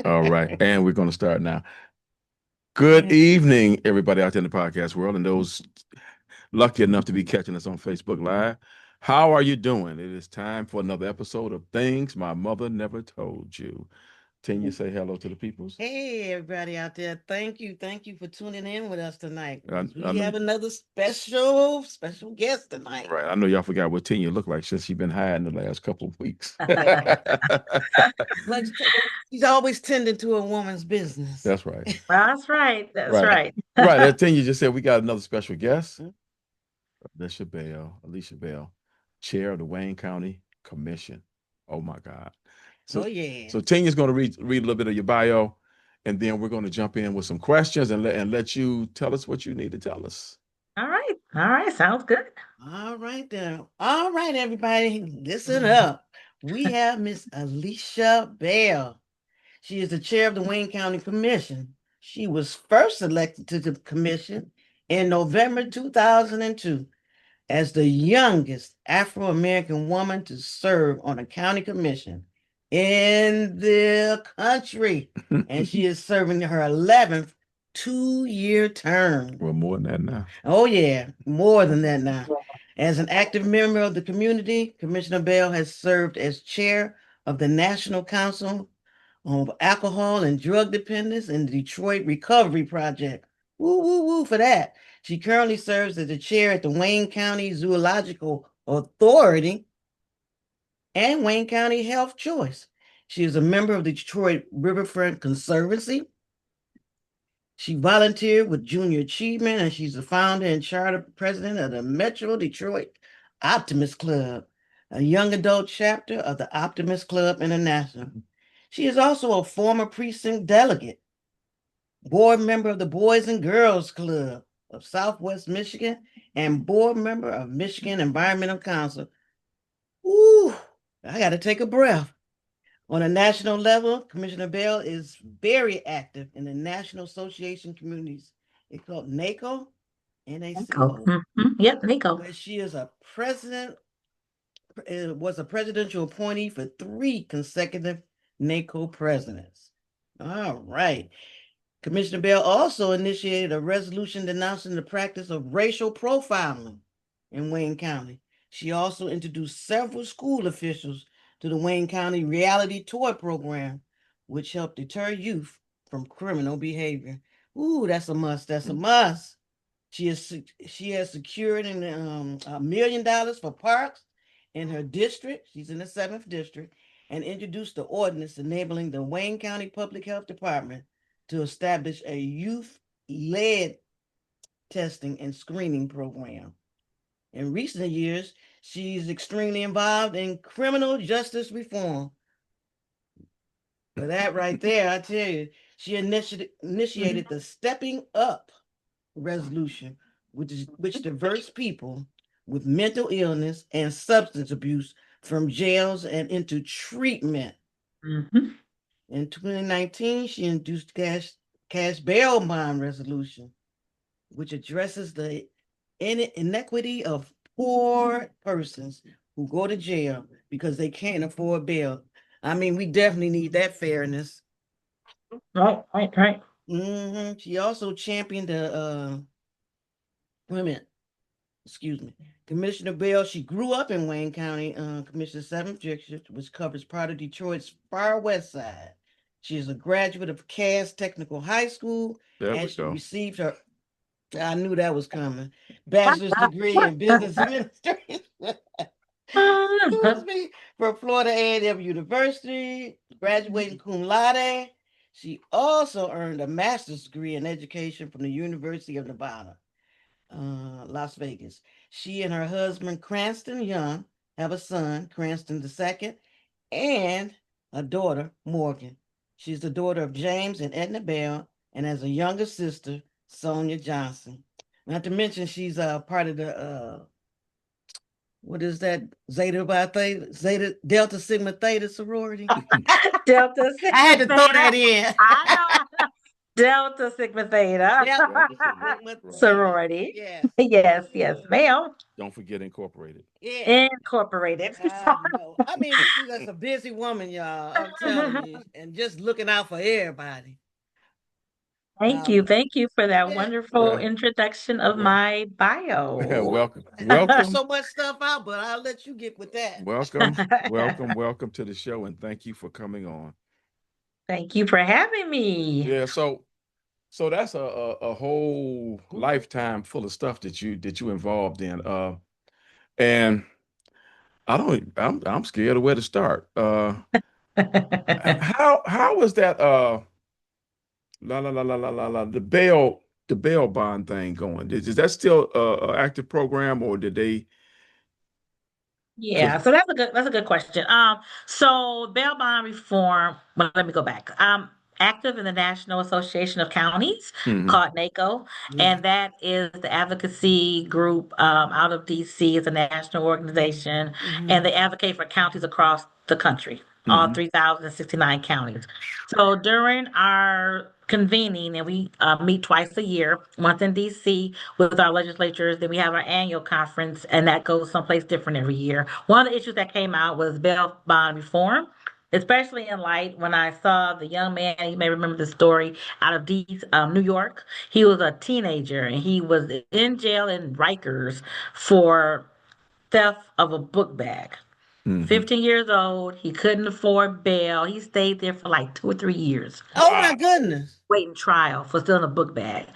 All right. And we're going to start now. Good evening, everybody out there in the podcast world, and those lucky enough to be catching us on Facebook Live. How are you doing? It is time for another episode of Things My Mother Never Told You. Can you say hello to the peoples? Hey, everybody out there. Thank you. Thank you for tuning in with us tonight. I We know, have another special guest tonight. right? I know y'all forgot what Tanya looked like since she's been hiding the last couple of weeks. Like she's always tending to a woman's business. That's right. That's right. That's Right. right. Right. That Tanya just said we got another special guest. Alisha Bell, chair of the Wayne County Commission. Oh my God. Oh So yeah. so Tanya's going to read a little bit of your bio, and then we're going to jump in with some questions and let you tell us what you need to tell us. All right. All right. Sounds good. All right then. All right, everybody. Listen up. We have Miss Alisha Bell. She is the chair of the Wayne County Commission. She was first elected to the commission in November 2002 as the youngest Afro-American woman to serve on a county commission in the country. And she is serving her 11th 2-year term. Well, more than that now. Oh, yeah, more than that now. As an active member of the community, Commissioner Bell has served as chair of the National Council of Alcohol and Drug Dependence and the Detroit Recovery Project. Woo, woo, woo for that. She currently serves as the chair at the Wayne County Zoological Authority and Wayne County Health Choice. She is a member of the Detroit Riverfront Conservancy. She volunteered with Junior Achievement, and she's the founder and charter president of the Metro Detroit Optimist Club, a young adult chapter of the Optimist Club International. She is also a former precinct delegate, board member of the Boys and Girls Club of Southwest Michigan, and board member of Michigan Environmental Council. Ooh, I got to take a breath. On a national level, Commissioner Bell is very active in the National Association Communities. It's called NACO, Nico. NACO, Yep, Nico. where she is a president, was a presidential appointee for 3 consecutive NACO presidents. All right. Commissioner Bell also initiated a resolution denouncing the practice of racial profiling in Wayne County. She also introduced several school officials to the Wayne County Reality Toy Program, which helped deter youth from criminal behavior. Ooh, that's a must. That's a must. She has secured $1 million for parks in her district. She's in the 7th district, and introduced the ordinance enabling the Wayne County Public Health Department to establish a youth-led testing and screening program. In recent years, she's extremely involved in criminal justice reform. For that right there, I tell you, she initiated the Stepping Up resolution, which diverts people with mental illness and substance abuse from jails and into treatment. Mm-hmm. In 2019, she introduced cash bail bond resolution, which addresses the inequity of poor persons who go to jail because they can't afford bail. I mean, we definitely need that fairness. Right, right, right. She also championed the women. Excuse me. Commissioner Bell, she grew up in Wayne County, Commissioner 7th District, which covers part of Detroit's far west side. She is a graduate of Cass Technical High School, There we and she go. received her, I knew that was coming, bachelor's degree in business administration. Excuse me, from Florida A&M University, graduating cum laude. She also earned a master's degree in education from the University of Nevada, Las Vegas. She and her husband, Cranston Young, have a son, Cranston II, and a daughter, Morgan. She's the daughter of James and Edna Bell, and has a younger sister, Sonia Johnson. Not to mention, she's part of the what is that? Zeta Pi Theta, Zeta Delta Sigma Theta sorority. Delta I had Sigma to throw Theta. that in. I know. Delta Sigma Theta. Delta Sigma Theta. Sorority. Yes. Yes, ma'am. Don't forget Incorporated. Yeah. Incorporated. I know. I mean, this is just a busy woman, y'all. I'm telling you, and just looking out for everybody. Thank you for that Yeah. wonderful introduction of Well, my bio. welcome. I threw Welcome. so much stuff out, but I'll let you get with that. Welcome to the show, and thank you for coming on. Thank you for having me. Yeah, so that's a whole lifetime full of stuff that you involved in. And I'm scared of where to start. How was that la la la la la la la the bail bond thing going? Is that still a active program, or did they? Because Yeah, so that's a good question. So bail bond reform. Well, let me go back. Active in the National Association of Counties hmm called NACO, and that is the advocacy group out of DC. It's a national organization, and they advocate for counties across the country, all hmm 3,069 counties. So during our convening, and we meet twice a year, once in DC with our legislatures, then we have our annual conference, and that goes someplace different every year. One of the issues that came out was bail bond reform. Especially in light when I saw the young man, you may remember the story out of New York. He was a teenager and he was in jail in Rikers for theft of a book bag. hmm 15 years old. He couldn't afford bail. He stayed there for like 2 or 3 years Oh my Wow. goodness. waiting trial for stealing a book bag.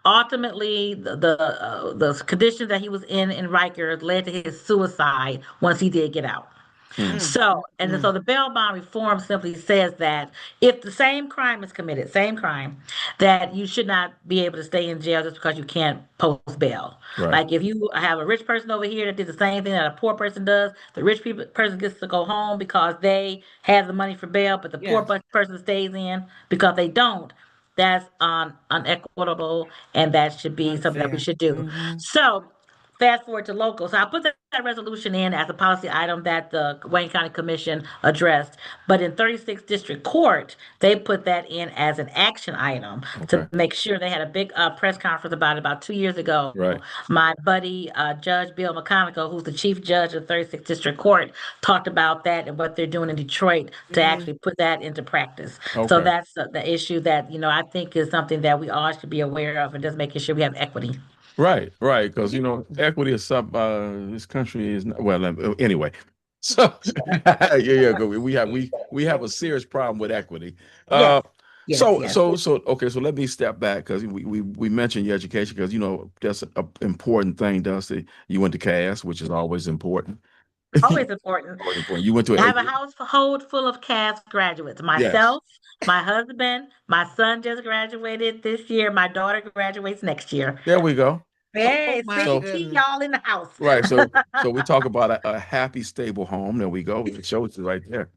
Ultimately, the conditions that he was in Rikers led to his suicide once he did get out. Mm. Mm, So, mm, and so mm. the bail bond reform simply says that if the same crime is committed, same crime, that you should not be able to stay in jail just because you can't post bail. Right. Like if you have a rich person over here that did the same thing that a poor person does, the person gets to go home because they have the money for bail, but the poor Yes. person stays in because they don't. That's unequitable, and that should be something that we Unfair. should do. Mm-hmm. So fast forward to local. So I put that resolution in as a policy item that the Wayne County Commission addressed. But in 36th District Court, they put that in as an action item to Okay. make sure they had a big press conference about it about 2 years ago. Right. My buddy, Judge Bill McConaughey, who's the chief judge of 36th District Court, talked about that and what they're doing in Detroit to Mm-hmm. actually put that into practice. So Okay. that's the issue that, I think is something that we all should be aware of and just making sure we have equity. Right. Because equity is sub. This country is not, well. Anyway, so yeah. Go. We have a serious problem with equity. Yes, Uh, yes, so yes. so so okay. So let me step back because we mentioned your education because that's an important thing. Dusty, you went to Cass, which is always important. Always important. Always important. You went to I a have a household full of cast graduates. yes. Myself, my husband, my son just graduated this year. My daughter graduates next year. There we go. Oh Hey, my 16 goodness. y'all in the house. Right. So we talk about a happy, stable home. There we go. It shows it right there.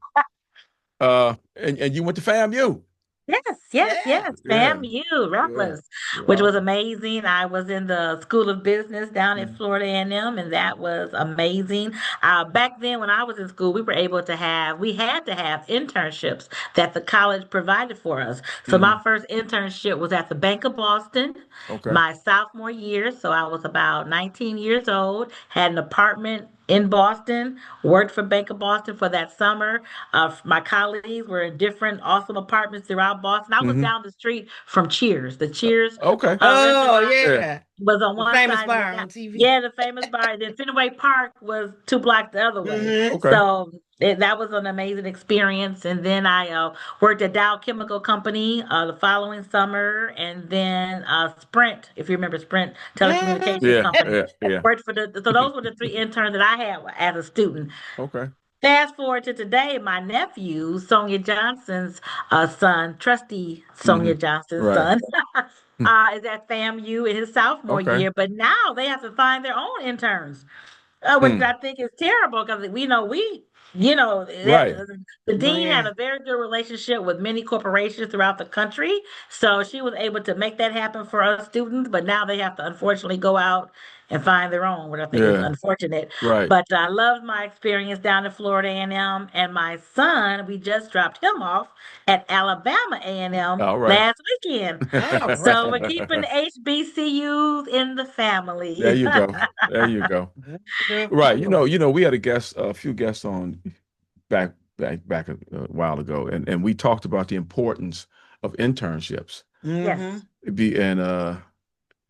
And you went to FAMU. Yeah. Yes. Yeah. FAMU, Yeah. Routledge, which Yeah. was amazing. I was in the School of Business down at Mhm. Florida A&M, and that was amazing. Back then, when I was in school, we had to have internships that the college provided for us. So my Mhm. first internship was at the Bank of Boston, Okay. my sophomore year. So I was about 19 years old, had an apartment in Boston, worked for Bank of Boston for that summer. My colleagues were in different awesome apartments throughout Boston. I was hmm down the street from Cheers. The Cheers Okay. Oh restaurant Yeah. yeah. was on The one famous side, and bar on TV. yeah, the famous bar. Then Fenway Park was 2 blocks the other way. Mm-hmm. Okay. So that was an amazing experience. And then I worked at Dow Chemical Company the following summer, and then Sprint, if you remember Sprint Telecommunications Yeah. Company. Yeah. Yeah. Worked for so those were the three interns that I had as a student. Okay. Fast forward to today, my nephew, Sonia Johnson's son, trustee hmm Sonia Johnson's Right. son, is at FAMU in his sophomore Okay. year, but now they have to find their own interns, which Mm. I think is terrible because Right. the dean had Man. a very good relationship with many corporations throughout the country. So she was able to make that happen for us students, but now they have to unfortunately go out and find their own, which I think is Yeah. unfortunate. Right. But I loved my experience down at Florida A&M, and my son, we just dropped him off at Alabama A&M All right. last weekend. All So we're right. keeping the HBCUs in the There family. you go. There you go. Right. Wonderful. We had a few guests on back a while ago, and we talked about the importance of internships. Mm-hmm. Yes,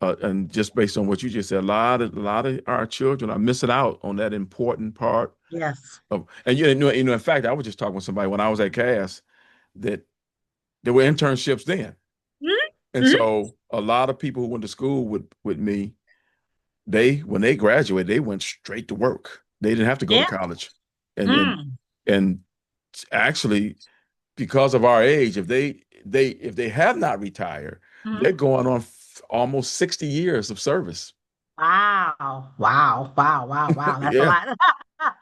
And just based on what you just said, a lot of our children are missing out on that important part yes. of. And in fact, I was just talking with somebody when I was at Cass that there were internships then, Mhm, and mhm. so a lot of people who went to school with me, when they graduated, they went straight to work. They didn't have to go to Yeah. college, and and Mm, and actually, because of our age, if they have not retired, they're mhm. going on almost 60 years of service. Wow. Wow. Wow. Wow. Wow. That's a Yeah, lot.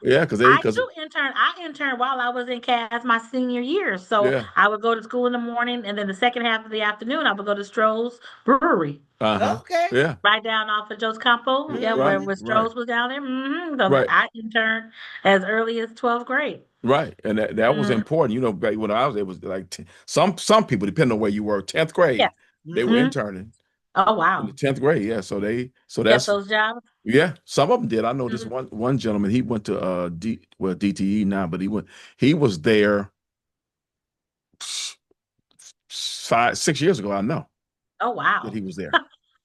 yeah, because I interned while I was in Cass my senior year. So yeah, I would go to school in the morning, and then the second half of the afternoon, I would go to Stroh's Brewery uh-huh, Okay. yeah, right down off of Jos Campo. Yeah, right, Mm-hmm. where right, Stroh's was down there. So right, I interned as early as 12th grade. right, and that was Mm, important. Back when I was, it was like some people, depending on where you were, 10th grade, yes. they were Mm-hmm. Mm. interning Oh, in the wow. 10th grade. Yeah, so Get that's those jobs? yeah. Some of them did. I know this Mhm. one gentleman. He went to DTE now, but he was there 5 6 years ago. I know Oh, that wow. he was there.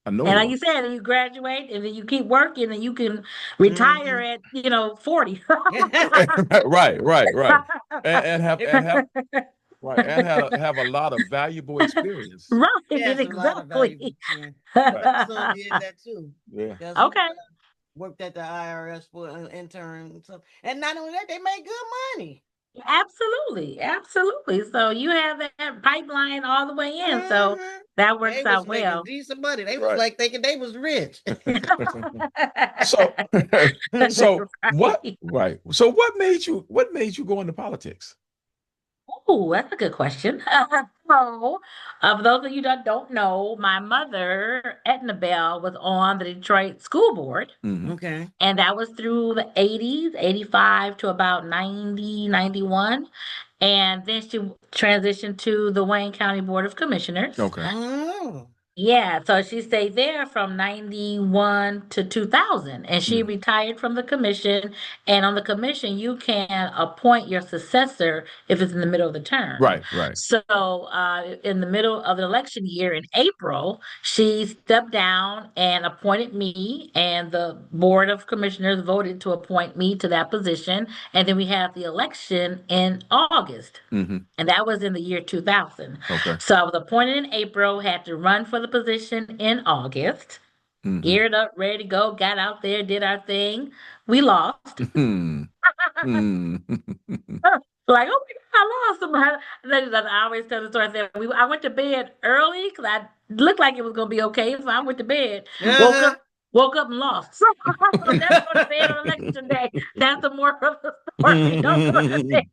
I know And he like was. you said, you graduate and then you keep working and you can retire Mm-hmm. at, 40. Right, right, right. And have right and have a lot of valuable experience. Right, Yes, a lot of valuable exactly. experience. Right. My son did that too. Yeah. Because he Okay, worked at the IRS for an intern and stuff. And not only that, they made good money. absolutely, absolutely. So you have that pipeline all the way in, so Mm-hmm. that They works was out making well. decent money. They was Right. like thinking they was rich. So so what Right. right. So what made you go into politics? Oh, that's a good question. So, for those of you that don't know, my mother, Etna Bell, was on the Detroit School Board. Hmm. Okay. And that was through the 80s, 85 to about 90, 91. And then she transitioned to the Wayne County Board of Commissioners. Okay. Oh. Yeah, so she stayed there from 91 to 2000, and she Mm. retired from the commission. And on the commission, you can appoint your successor if it's in the middle of the term. Right, right. So, in the middle of the election year in April, she stepped down and appointed me, and the Board of Commissioners voted to appoint me to that position. And then we had the election in August. Hmm. And that was in the year 2000. Okay. So I was appointed in April, had to run for the position in August, Hmm. geared up, ready to go, got out there, did our thing. We lost. Hmm. Hmm. Like, oh my God, I lost somebody. I always tell the story. I said, I went to bed early because I looked like it was going to be okay. So I went to bed, woke Uh-huh. up, woke up and lost. So never go to bed on election day. That's the moral of the story. Don't go to bed.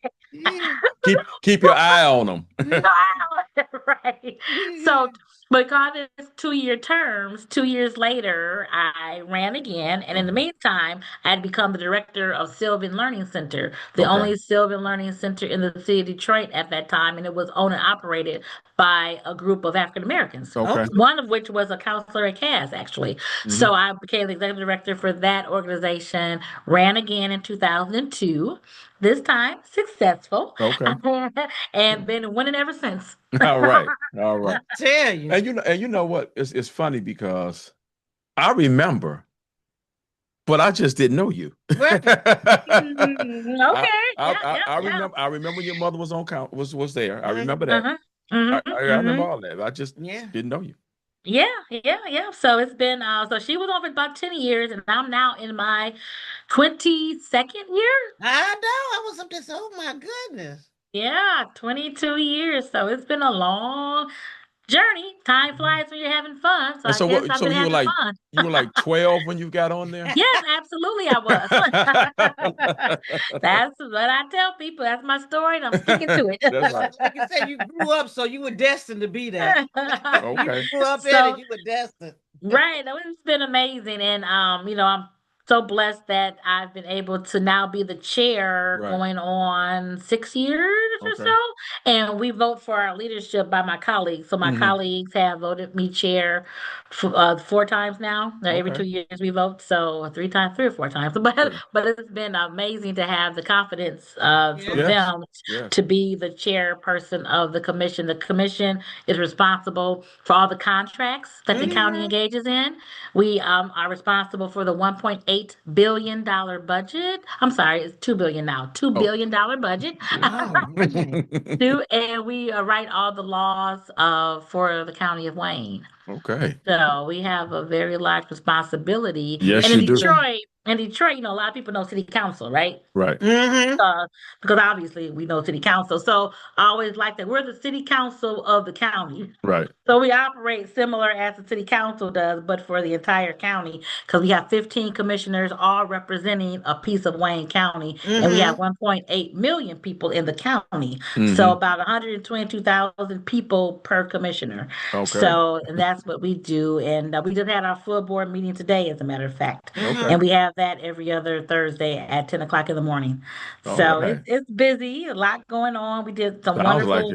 Keep your eye on them. Right. So because it's 2-year terms, 2 years later, I ran again. And in the Okay. meantime, I had become the director of Sylvan Learning Center, the Okay. only Sylvan Learning Center in the city of Detroit at that time. And it was owned and operated by a group of African Americans, Okay. Okay. one of which was a counselor at Cass, actually. Hmm. So I became the executive director for that organization, ran again in 2002, this time successful, Okay. and been winning ever since. All right. All I right. tell you. And you know what? It's funny because I remember, but I just didn't know you. Right. I, Okay. I Yeah, I yeah, I yeah. remember your mother was on count was there. I Mhm. remember that. Uh-huh. I remember Hmm. all that. I just Yeah. didn't know you. Yeah, yeah, yeah. So it's been so she was on for about 10 years and I'm now in my 22nd year. I know. I was up there. Oh my goodness. Yeah, 22 years. So it's been a long journey. Time Mhm. flies when you're having fun. So And I so guess what? I've So been you were having like fun. you were like 12 when you got on there. Yes, absolutely I was. That's what I tell people. That's my story and I'm sticking to it. That's right. Like you said, you grew up, so you were destined to be that. You Okay. grew up in it. So You were destined. Right. No, it's been amazing. And I'm so blessed that I've been able to now be the chair Right. going on 6 years or so. Okay. And we vote for our leadership by my colleagues. So my Hmm. colleagues have voted me chair 4 times now. Every Okay. 2 years we vote. So 3 times, 3 or 4 times. But Good. but it's been amazing to have the confidence from Yeah. Yes. them Yes. to be the chairperson of the commission. The commission is responsible for all the contracts that the county Hmm. engages in. We are responsible for the $1.8 billion budget. I'm sorry, it's 2 billion now. two Oh. billion dollar budget. Yeah. All right. And we write all the laws for the county of Wayne. Okay. So we have a very large responsibility. Yes, And you do. In Detroit, a lot of people know city council, right? Right. Hmm. Because obviously we know city council. So I always like that we're the city council of the county. Right. So we operate similar as the city council does, but for the entire county, because we have 15 commissioners all representing a piece of Wayne County, and we have Hmm. 1.8 million people in the county. So Hmm. about 122,000 people per commissioner. Okay. So, and that's what we do. And we just had our full board meeting today, as a matter of fact. Okay. And Hmm. we have that every other Thursday at 10 o'clock in the morning. All So right. it's busy, a lot going on. We did some Sounds like wonderful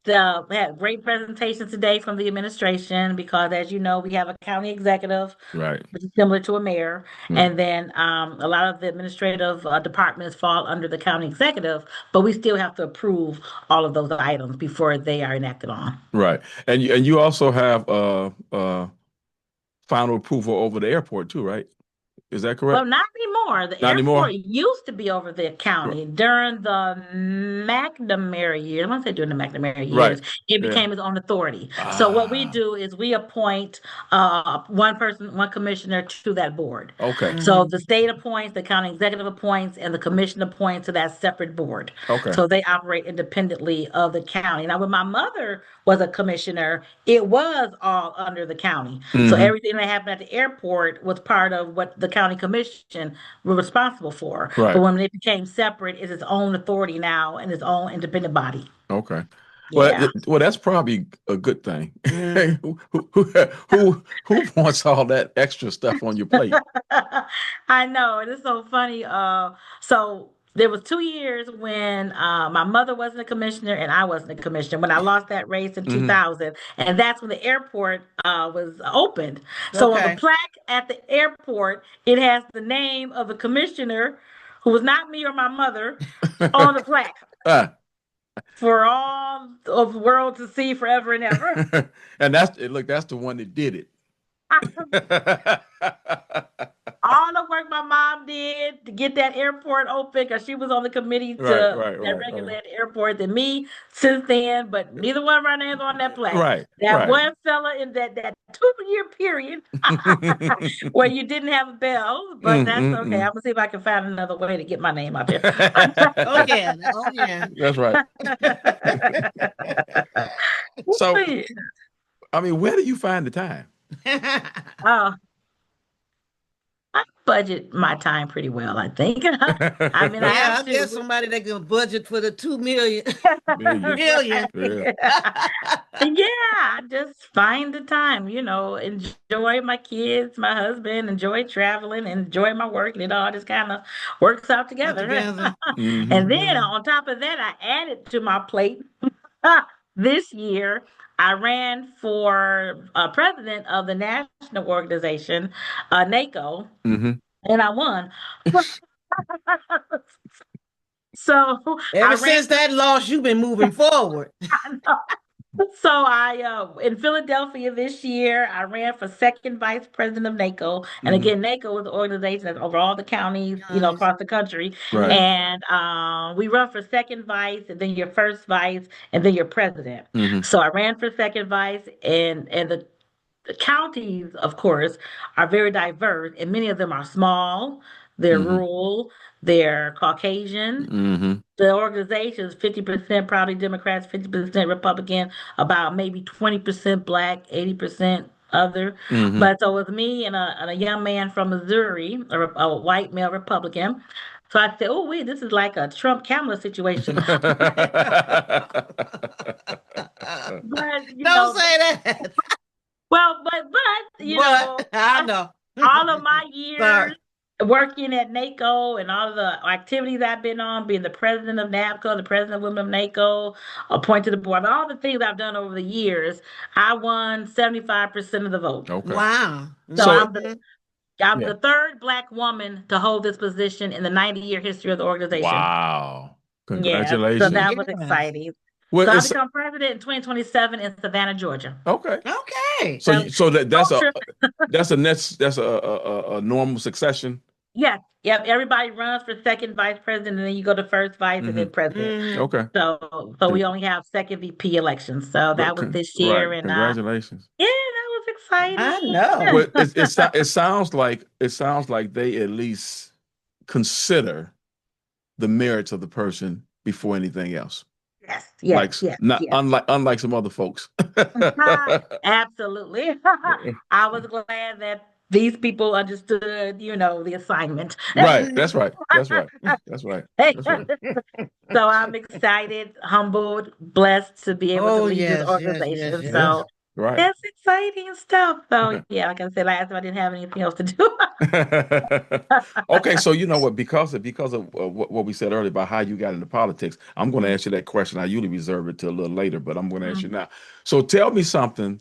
it. we had great presentations today from the administration because, as you know, we have a county executive, Right. which is similar to a mayor, Mm. and then a lot of the administrative departments fall under the county executive, but we still have to approve all of those items before they are enacted on. Right. And you also have final approval over the airport too, right? Is that Well, correct? not anymore. The Not airport anymore? used to be over the R- county during the McNamara years. I want to say during the McNamara Right. years, it Yeah. became its own authority. So what we Ah. do is we appoint one person, one commissioner to that board. Okay. So Hmm. the state appoints, the county executive appoints, and the commission appoints to that separate board. Okay. So they operate independently of the county. Now, when my mother was a commissioner, it was all under the county. So Hmm. everything that happened at the airport was part of what the county commission were responsible for. But Right. when it became separate, it's its own authority now and its own independent body. Okay. Well, Yeah. that's probably a good thing. Hmm. Who wants all that extra stuff on your plate? I know, it is so funny. So there was 2 years when my mother wasn't a commissioner and I wasn't a commissioner when I lost that race in Hmm. 2000, and that's when the airport was opened. So on the Okay. plaque at the airport, it has the name of the commissioner who was not me or my mother on the plaque Ah. for all of the world to see forever and ever. And that's the one that did it. All the work my mom did to get that airport open because she was on the committee Right, to right, that right, right. regulated the airport than me since then, but neither one of our names on that plaque. Right, That right. one fella in that 2 year period where you didn't have a bell, but that's okay. I'm Mm-mm-mm. gonna see if I can find another way to get my name out there. Oh yeah. Oh yeah. That's right. So, I mean, where do you find the time? Oh, I budget my time pretty well, I think. I mean, I Yeah, have I guess to. somebody that can budget for the 2 million Million. million. Yeah. Yeah, I just find the time, enjoy my kids, my husband, enjoy traveling, enjoy my work, and it all just kind of works out All together. together. Hmm. And then Yeah. on top of that, I added to my plate this year. I ran for president of the national organization, NACO, Hmm. and I won. So I Ever ran. since that loss, you've been moving forward. So in Philadelphia this year, I ran for second vice president of NACO. And Hmm. again, NACO is an organization that's over all the counties, Nice. across the country. Right. Hmm. And we run for second vice, and then your first vice, and then your president. Hmm. So I ran for second vice, and the counties, of course, are very diverse, and many of them are small, they're Hmm. rural, they're Caucasian. Hmm. The organization is 50% probably Democrats, 50% Republican, about maybe 20% Black, 80% other. Hmm. But so it was me and a young man from Missouri, a white male Republican. So I said, oh, wait, this is like a Trump Kamala situation. But, Don't say that. well, but, But working at NACO and all of the activities I've been on, being the president of NABCO, the president of Women of NACO, appointed to the board, all the things I've done over the years, I won 75% of the vote. Okay. Wow. So So I'm yeah. the third Black woman to hold this position in the 90-year history of the organization. Wow. Yeah, so Congratulations. that was Yes. exciting. Well, So I'll it's become president in 2027 in Savannah, Georgia. okay. Okay. So So that's a normal succession. yes, yep. Everybody runs for second vice president, and then you go to first vice and Hmm. then president. Mm-hmm. Okay. So we only have second VP elections. So that was this Right. year, and Congratulations. yeah, that was I exciting. know. Well, it sounds like they at least consider the merits of the person before anything else. Yes, Like yes, yes, not yes. unlike some other folks. Absolutely. I was glad that these people understood, the assignment. Right. That's right. That's right. That's right. That's right. So I'm excited, humbled, blessed to be able to Oh, lead this yes, yes, yes, organization. yes. Yes. So Right. that's exciting stuff. So yeah, like I said last time, I didn't have anything else to do. Okay, so you know what? Because of what we said earlier about how you got into politics, I'm going to ask you that question. I usually reserve it to a little later, but I'm going to ask you Mhm. now. So tell me something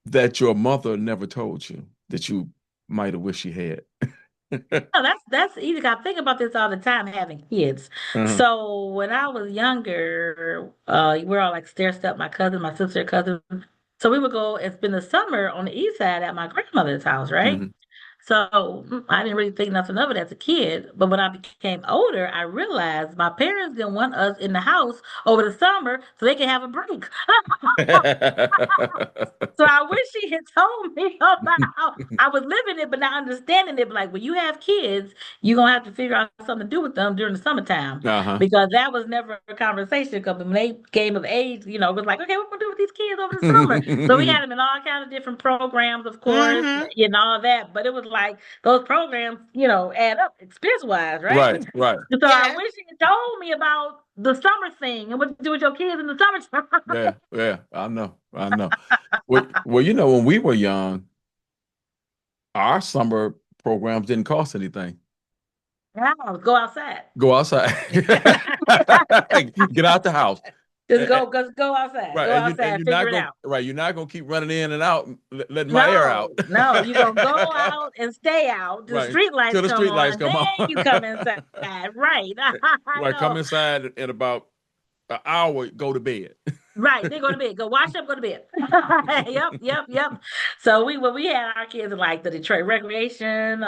that your mother never told you that you might have wished she had. No, that's easy. I think about this all the time, having kids. Uh-huh. So when I was younger, we're all like stair step, my cousin, my sister, cousin. So we would go and spend the summer on the east side at my grandmother's house, right? Hmm. So I didn't really think nothing of it as a kid. But when I became older, I realized my parents didn't want us in the house over the summer so they could have a break. So I wish she had told me about how I was living it, but not understanding it. But like when you have kids, you're gonna have to figure out something to do with them during the summertime Uh-huh. because that was never a conversation. Because when they came of age, it was like, okay, what we gonna do with these kids over the summer? So we had them in all kinds of different programs, of course, Mm-hmm. and all that. But it was like those programs, add up expense wise, right? Right, right. So I Yes. wish she had told me about the summer thing and what to do with your kids in the summertime. Yeah, yeah. I know. I know. Well, when we were young, our summer programs didn't cost anything. Yeah, go outside. Go outside. Get out the house. Just And- and- go outside. right. Go And outside, figure it out. you're not gonna keep running in and out, letting my air out. No, no, you're gonna go out and stay out. The Right. street Till lights the come street lights on, then come on. you come inside. Right. I Right. Come know. inside in about an hour, go to bed. Right. They go to bed. Go wash up, go to bed. Yep, yep, yep. So when we had our kids in like the Detroit recreation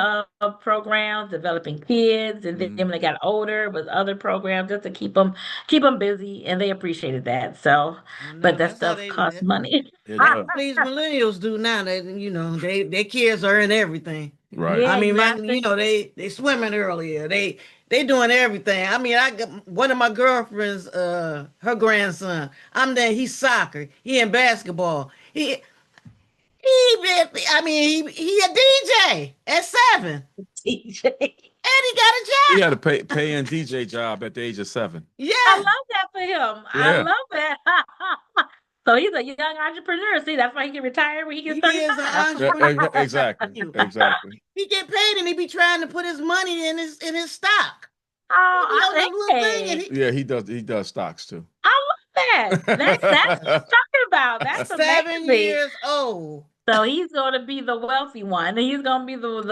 programs, developing kids, and then Mhm. when they got older with other programs just to keep them busy, and they appreciated that. So, I know. but that That's how stuff costs money. It that's does. what these millennials do now. Their kids are in everything. Right. I Yeah, mean, you have to. they swimming earlier. They doing everything. I mean, I got one of my girlfriends, her grandson. I'm there. He's soccer. He in basketball. I mean, he a DJ at 7, TJ. and he got a He job. had a paying DJ job at the age of 7. I Yeah, love that for him. I Yeah. love that. So he's a young entrepreneur. See, that's why he can retire when he he gets is an 35. Exactly. Exactly. He get paid, and he be trying to put his money in his stock. He be on that little thing, and Hey, Yeah, he does stocks too. I love that. That's what I'm talking about. he's That's 7 years amazing. old. So he's going to be the wealthy one. He's going to be the one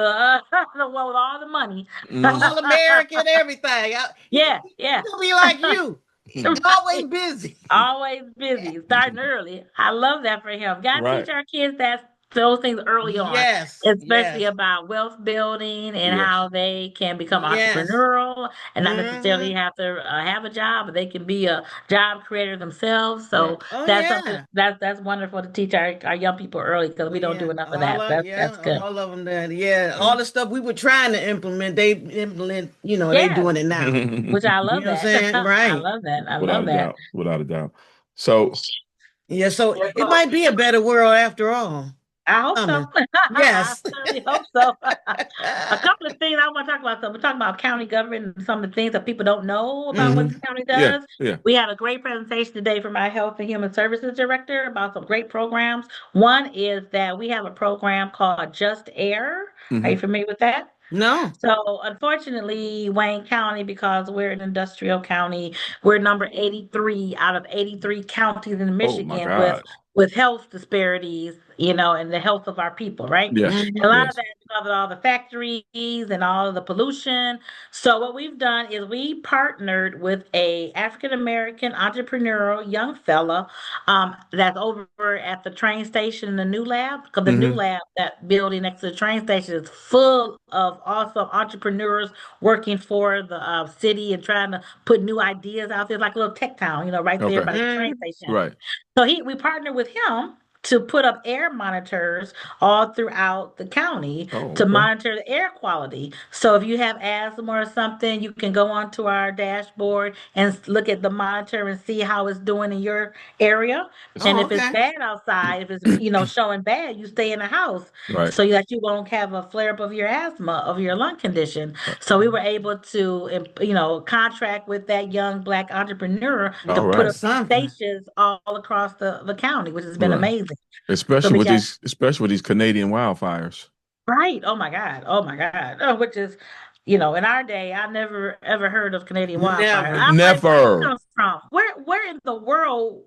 with all the money. Mhm. All American, everything. Yeah, He yeah. gonna be like you. Always Right. busy. Always busy, starting early. I love that for him. Got to Right. teach our kids those things early on, Yes, especially yes, about wealth building and Yes. how they can become yes. entrepreneurial and not necessarily Hmm. have to have a job, but they can be a job creator themselves. Right. So Oh that's something yeah. that's wonderful to teach our young people early because we don't do Yeah, enough of that. That's good. all of them. That yeah, Yeah. all the stuff we were trying to implement, they implement. They Yes, doing it now. which I You love know what I'm that. saying? I Right. love that. I Without love a that. doubt. Without a doubt. So Yeah. So it might be a better world after all. I hope so. Coming. I Yes. certainly hope so. A couple of things I want to talk about. So we're talking about county government and some of the things that people don't know about what Hmm. the county yeah, does. yeah. We had a great presentation today from our Health and Human Services Director about some great programs. One is that we have a program called Just Air. Are you Hmm. familiar with that? No. So unfortunately, Wayne County, because we're an industrial county, we're number 83 out of 83 counties in Oh my Michigan God. with health disparities, and the health of our people, right? Yes. And a lot of Yes. that is because of all the factories and all of the pollution. So what we've done is we partnered with a African American entrepreneurial young fella that's over at the train station, the new lab, because the new Mm-hmm. lab, that building next to the train station, is full of awesome entrepreneurs working for the city and trying to put new ideas out there, like a little tech town, right there Okay. by the train Mm. station. Right. So we partnered with him to put up air monitors all throughout the county Oh, to okay. monitor the air quality. So if you have asthma or something, you can go onto our dashboard and look at the monitor and see how it's doing in your area. It's And Oh, if it's okay. bad outside, if it's showing bad, you stay in the house right. so that you won't have a flare up of your asthma, of your lung condition. Right. So we were able to contract with that young Black entrepreneur to All Well, put right. up that's these something. stations all across the county, which has been Right. amazing. So Especially we with got these Canadian wildfires. right. Oh my God. Oh my God. Oh, which is, in our day, I never ever heard of Canadian wildfire. Never. I'm like, where that Never come from? Where in the world?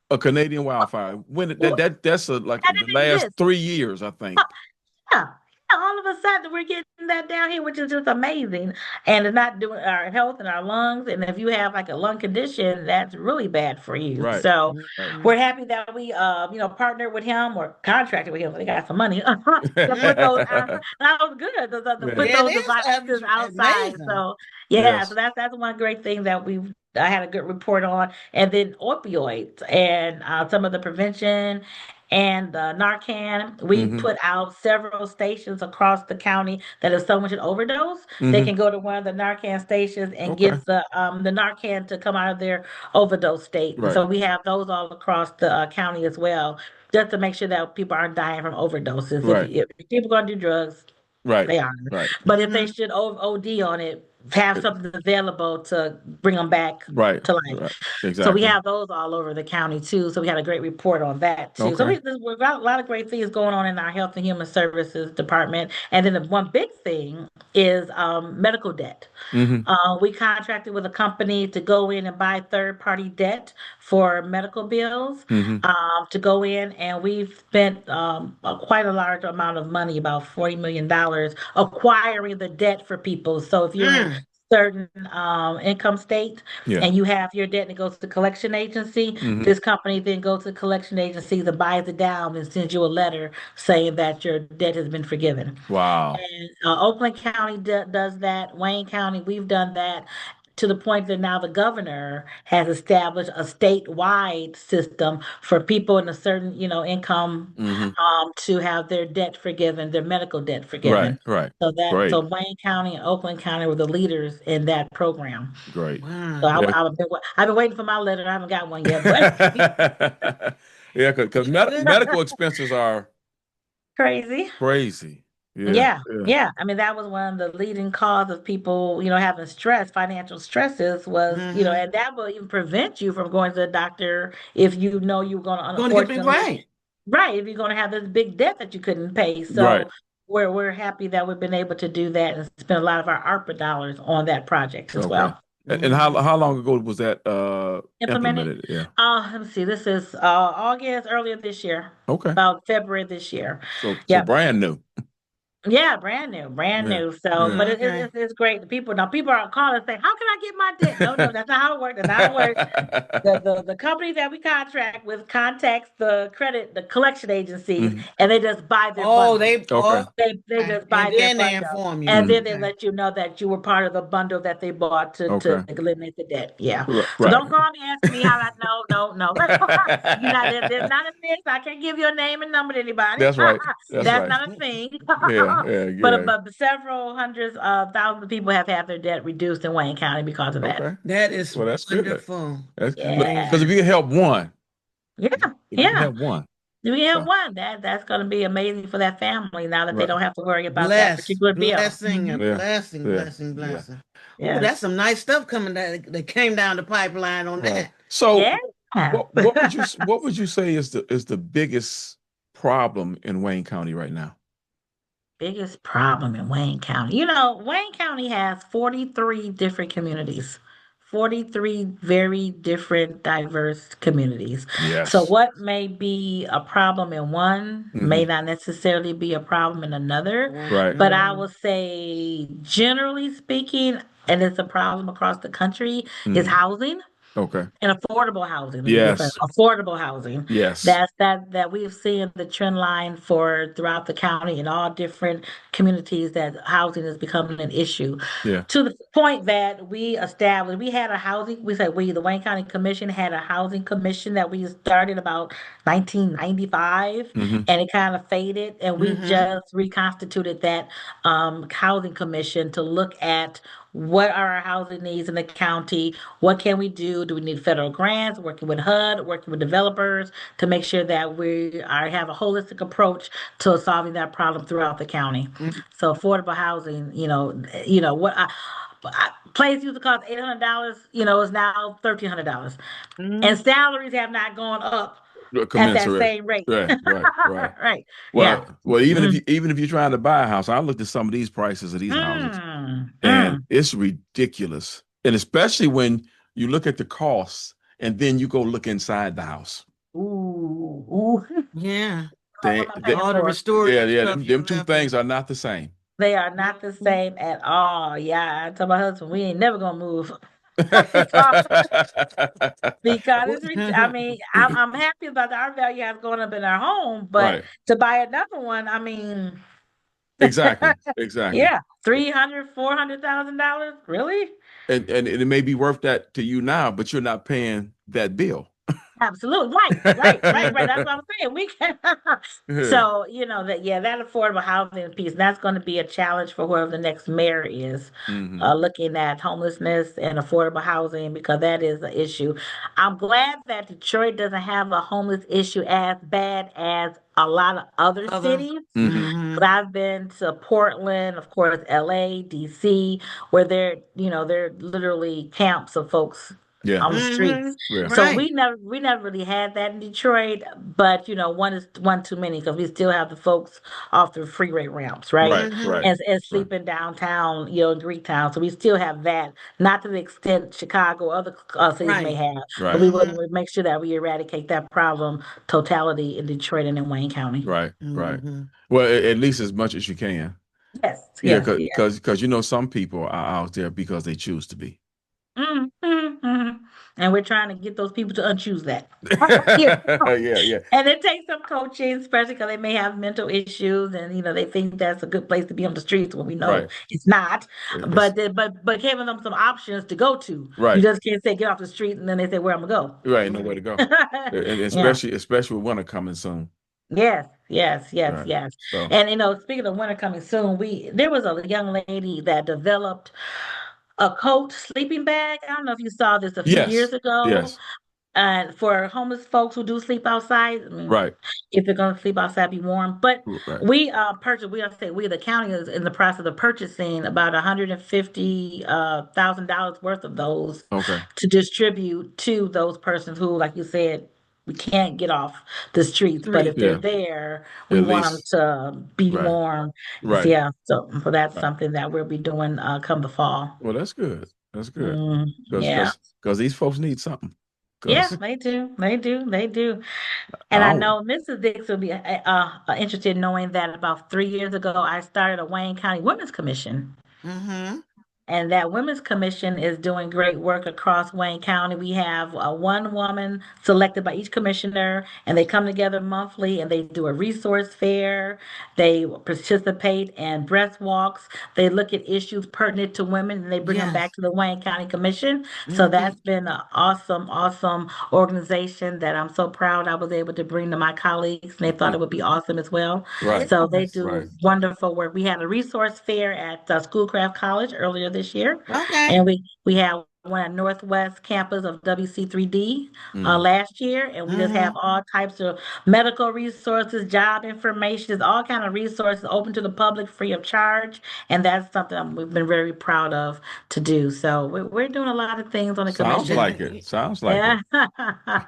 a Canadian wildfire. When That that's like the didn't last exist. 3 years, I think. Yeah. Yeah, all of a sudden we're getting that down here, which is just amazing. And it's not doing our health and our lungs. And if you have like a lung condition, that's really bad for you. Right. So Right. we're happy that we partnered with him or contracted with him. They got some money to put those out. That was good to put Yeah. Yeah, it those is devices outside. amazing. So yeah, so Yes. that's one great thing that I had a good report on. And then opioids and some of the prevention and Narcan. We Mm-hmm. put out several stations across the county that if someone should overdose, they Mm-hmm. can go to one of the Narcan stations and Okay. get the Narcan to come out of their overdose state. And Right. so we have those all across the county as well, just to make sure that people aren't dying from overdoses. If, Right. if people are going to do drugs, Right. they are. Right. But if they Hmm. should OD on it, have something available to bring them back Right. to life. Right. So we Exactly. have those all over the county too. So we had a great report on that too. So Okay. we've got a lot of great things going on in our Health and Human Services department. And then the one big thing is medical debt. Mm-hmm. We contracted with a company to go in and buy third-party debt for medical bills, Mm-hmm. to go in, and we've spent quite a large amount of money, about $40 million, acquiring the debt for people. So if you're in a Mm. certain income state Yeah. and you have your debt and it goes to the collection agency, Mm-hmm. this company then goes to the collection agency and buys it down and sends you a letter saying that your debt has been forgiven. Wow. And Oakland County does that. Wayne County, we've done that to the point that now the governor has established a statewide system for people in a certain, income Mm-hmm. to have their debt forgiven, their medical debt Right. forgiven. Right. So Great. Wayne County and Oakland County were the leaders in that program. Great. So Wow. Yeah. I've been waiting for my letter. I haven't got one yet, but Yeah, because Good. medical expenses are crazy. crazy. Yeah. Yeah, Yeah. yeah. I mean, that was one of the leading cause of people, having stress, financial stresses was, Hmm. and that will even prevent you from going to the doctor if you know you're going to Going to get me unfortunately, right. right, if you're going to have this big debt that you couldn't pay. Right. So we're happy that we've been able to do that and spend a lot of our ARPA dollars on that project as Okay. well. And Hmm. how long ago was that Implemented. implemented? Yeah. Let me see. This is August earlier this year, Okay. about February this year. So Yep. brand new. Yeah, brand new, brand Yeah. new. So, Yeah. but Okay. it's great. The people are calling and saying, "How can I get my debt?" No, no, that's not how it works. That's not how it works. The company that we contract with contacts the collection agencies, Mhm. and they just buy their Oh, bundle. they Okay. They okay. just And buy their then they bundle, inform you. and Mhm. then they Okay. let you know that you were part of the bundle that they bought to Okay. eliminate the debt. Yeah. So Right. don't call me asking me how I know. No, no. There's not a list. I can't give your name and number to anybody. That's right. That's That's right. not a thing. Yeah. Yeah. But Yeah. several hundreds of thousands of people have had their debt reduced in Wayne County because of that. Okay. That is Well, that's good. wonderful. That's because if Yeah. Amazing. you can help one, Yeah. if you can Yeah. help one, We have uh, one. That's going to be amazing for that family now that they right. don't have to worry about that Bless, particular bill. blessing, a Yeah. blessing, Yeah. blessing, Yeah. blessing. Oh, Yes. that's some nice stuff coming that came down the pipeline on Right. that. So Yeah. what would you say is the biggest problem in Wayne County right now? Biggest problem in Wayne County. Wayne County has 43 different communities, 43 very different, diverse communities. So, Yes. what may be a problem in one may not necessarily be a problem in another. Right. But I will say, generally speaking, and it's a problem across the country, is housing. Okay. And affordable housing. Let me get that. Yes. Affordable housing. Yes. That we've seen the trend line for throughout the county in all different communities that housing is becoming an issue. Yeah. To the point that we had a housing, the Wayne County Commission had a housing commission that we started about 1995, and it kind of faded, and we just reconstituted that housing commission to look at what are our housing needs in the county, what can we do, do we need federal grants, working with HUD, working with developers to make sure that have a holistic approach to solving that problem throughout the county. So affordable housing, place used to cost $800, is now $1,300, and salaries have not gone up at that Commensurate. same rate. Right. Right. Right. Right. Yeah. Well, even if you're trying to buy a house, I looked at some of these prices of these houses, Mm, and mm. it's ridiculous. And especially when you look at the costs, and then you go look inside the house. Ooh, ooh. Yeah. They, What am I they paying All the for? restorative yeah, stuff you them two have to. things are not the same. They are not the same at all. Yeah, I told my husband we ain't never gonna move because I mean I'm happy about our value has gone up in our home, but Right. to buy another one, I mean, Exactly. Exactly. yeah, 300, $400,000, really? And it may be worth that to you now, but you're not paying that bill. Absolutely. Right. That's what I'm saying. We can. Yeah. So, that affordable housing piece, that's going to be a challenge for whoever the next mayor is, Hmm. looking at homelessness and affordable housing, because that is an issue. I'm glad that Detroit doesn't have a homeless issue as bad as a lot of other Other. cities. Hmm. But I've been to Portland, of course, LA, DC, where they're literally camps of folks Yeah. on the streets. Yeah. So Right. we never really had that in Detroit, but one is one too many because we still have the folks off the freeway ramps, right? Right. Right. And Right. sleeping downtown, in Greektown. So we still have that, not to the extent Chicago or other cities may Right. have, but Right. we want to make sure that we eradicate that problem totality in Detroit and in Wayne County. Right. Right. Mm-hmm. Well, at least as much as you can. Yes, Yeah, yes, yes. because some people are out there because they choose to be. And we're trying to get those people to unchoose that. Yeah. Yeah, yeah. And it takes some coaching, especially because they may have mental issues, and they think that's a good place to be on the streets when we know Right. it's not. It's But giving them some options to go to. You right. just can't say get off the street and then they say where I'm gonna Right. Nowhere to go. go. And Yeah. especially with winter coming soon. Yes. Yes. Yes. Right. Yes. So And speaking of winter coming soon, there was a young lady that developed a coat sleeping bag. I don't know if you saw this a few yes. years ago. Yes. And for homeless folks who do sleep outside, I mean, Right. if they're going to sleep outside, be warm. But Right. we purchased. The county is in the process of purchasing about $150,000 worth of those Okay. to distribute to those persons who, like you said, we can't get off the streets. But if Street. they're Yeah. there, we At want them least. to be Right. warm. So, Right. yeah, so that's Right. something that we'll be doing come the fall. Well, that's good. That's good. Mm, Because yeah. because these folks need something. Yeah, Because they do. They do. They do. And I I know Mrs. Dix will be interested in knowing that about 3 years ago, I started a Wayne County Women's Commission. Mm-hmm. And that Women's Commission is doing great work across Wayne County. We have one woman selected by each commissioner, and they come together monthly and they do a resource fair. They participate in breast walks. They look at issues pertinent to women and they bring them back Yes. to the Wayne County Commission. So Mm-hmm. that's been an awesome, awesome organization that I'm so proud I was able to bring to my colleagues, and they thought it would be awesome as well. right. So they Yes. do Right. wonderful work. We had a resource fair at Schoolcraft College earlier this year, Okay. and we had one at Northwest campus of WC3D Mm. last year, and we just Mm-hmm. have all types of medical resources, job information, all kind of resources open to the public free of charge, and that's something we've been very proud of to do. So we're doing a lot of things on the Sounds commission. like it. Sounds like Yeah.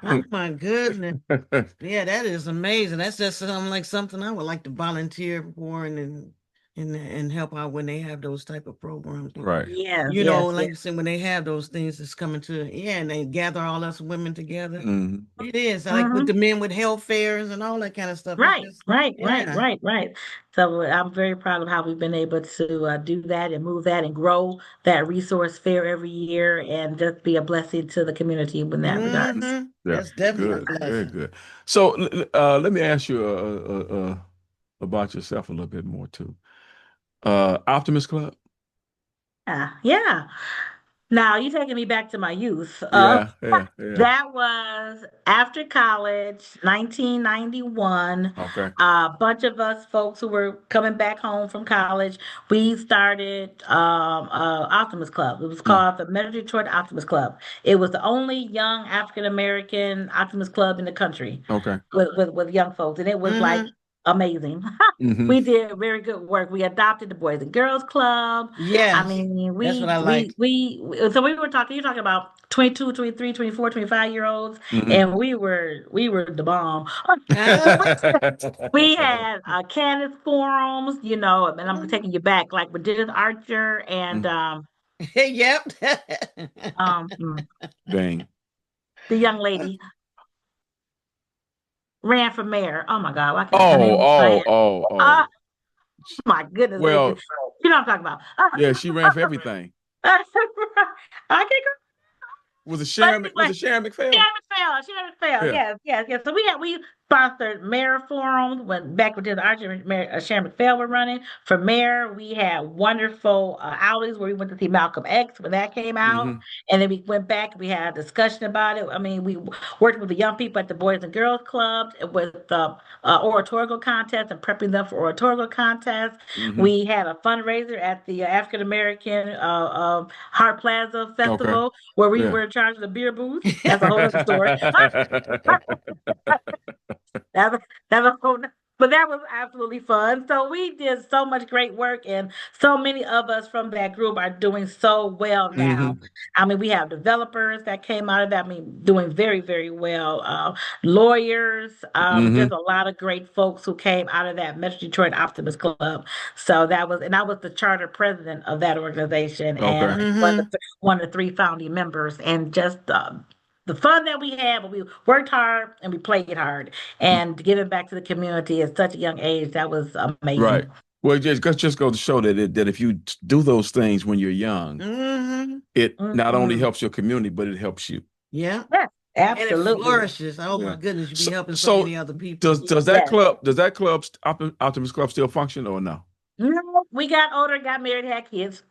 Oh my goodness. it. Yeah, that is amazing. That's just something I would like to volunteer for and then and help out when they have those type of programs. Right. Yes, You know, yes, like yes. you said, when they have those things that's coming to and they gather all us women together. Mhm. It is like with the men with health fairs and all that kind of stuff. It's Right, just right, right, yeah. right, right. So I'm very proud of how we've been able to do that and move that and grow that resource fair every year and just be a blessing to the community in that regards. Mm-hmm. Yeah. That's definitely a Good. Very blessing. good. So let me ask you about yourself a little bit more too. Optimist Club? Yeah, yeah. Now you're taking me back to my youth. Yeah, yeah, yeah. That was after college, 1991. Okay. A bunch of us folks who were coming back home from college, we started Optimist Club. It was Mm, called the Metro Detroit Optimist Club. It was the only young African American Optimist Club in the country okay. with young folks, and it was like Mm-hmm. amazing. Hmm. We did very good work. We adopted the Boys and Girls Club. I Yes. mean, That's what I liked. so we were talking, you're talking about 22, 23, 24, 25-year-olds, Hmm. and we were the bomb. Ah. We had Candace forums, and I'm taking you back, like with Dennis Archer and Yep. mm, Dang. the young lady ran for mayor. Oh my God, why can't her Oh, name was my oh, head? oh, Oh oh. my goodness gracious. Well, You know what I'm talking about. yeah, she ran for everything. I can't Was it But Sharon? Was anyway, it Sharon McPhail? Sharon McPhail. Yeah. Yes, yes, yes. So we sponsored mayor forums when back when the Archer and Sharon McPhail were running for mayor. We had wonderful outings where we went to see Malcolm X when that came out, Hmm. and then we went back. We had a discussion about it. I mean, we worked with the young people at the Boys and Girls Clubs with oratorical contests and prepping them for oratorical contests. Hmm. We had a fundraiser at the African American Hart Plaza Okay. Festival where we Yeah. were in charge of the beer booth. That's a whole other story. That's that's a whole. But that was absolutely fun. So we did so much great work, and so many of us from that group are doing so well now. Hmm. I mean, we have developers that came out of that. I mean, doing very, very well. Lawyers, Hmm. just a lot of great folks who came out of that Metro Detroit Optimist Club. So and I was the charter president of that organization, and Okay. Mm-hmm. one of the three founding members, and just the fun that we had, but we worked hard and we played hard, and giving back to the community at such a young age, that was Right. amazing. Well, just go to show that if you do those things when you're young, Mm-hmm. it not only Mhm. helps your community, but it helps you. Yeah. Yes, And it absolutely. flourishes. Oh my Yeah. goodness, you be So, helping so so many other people. does Yes. that club Optimus Club still function or no? No, we got older, got married, had kids.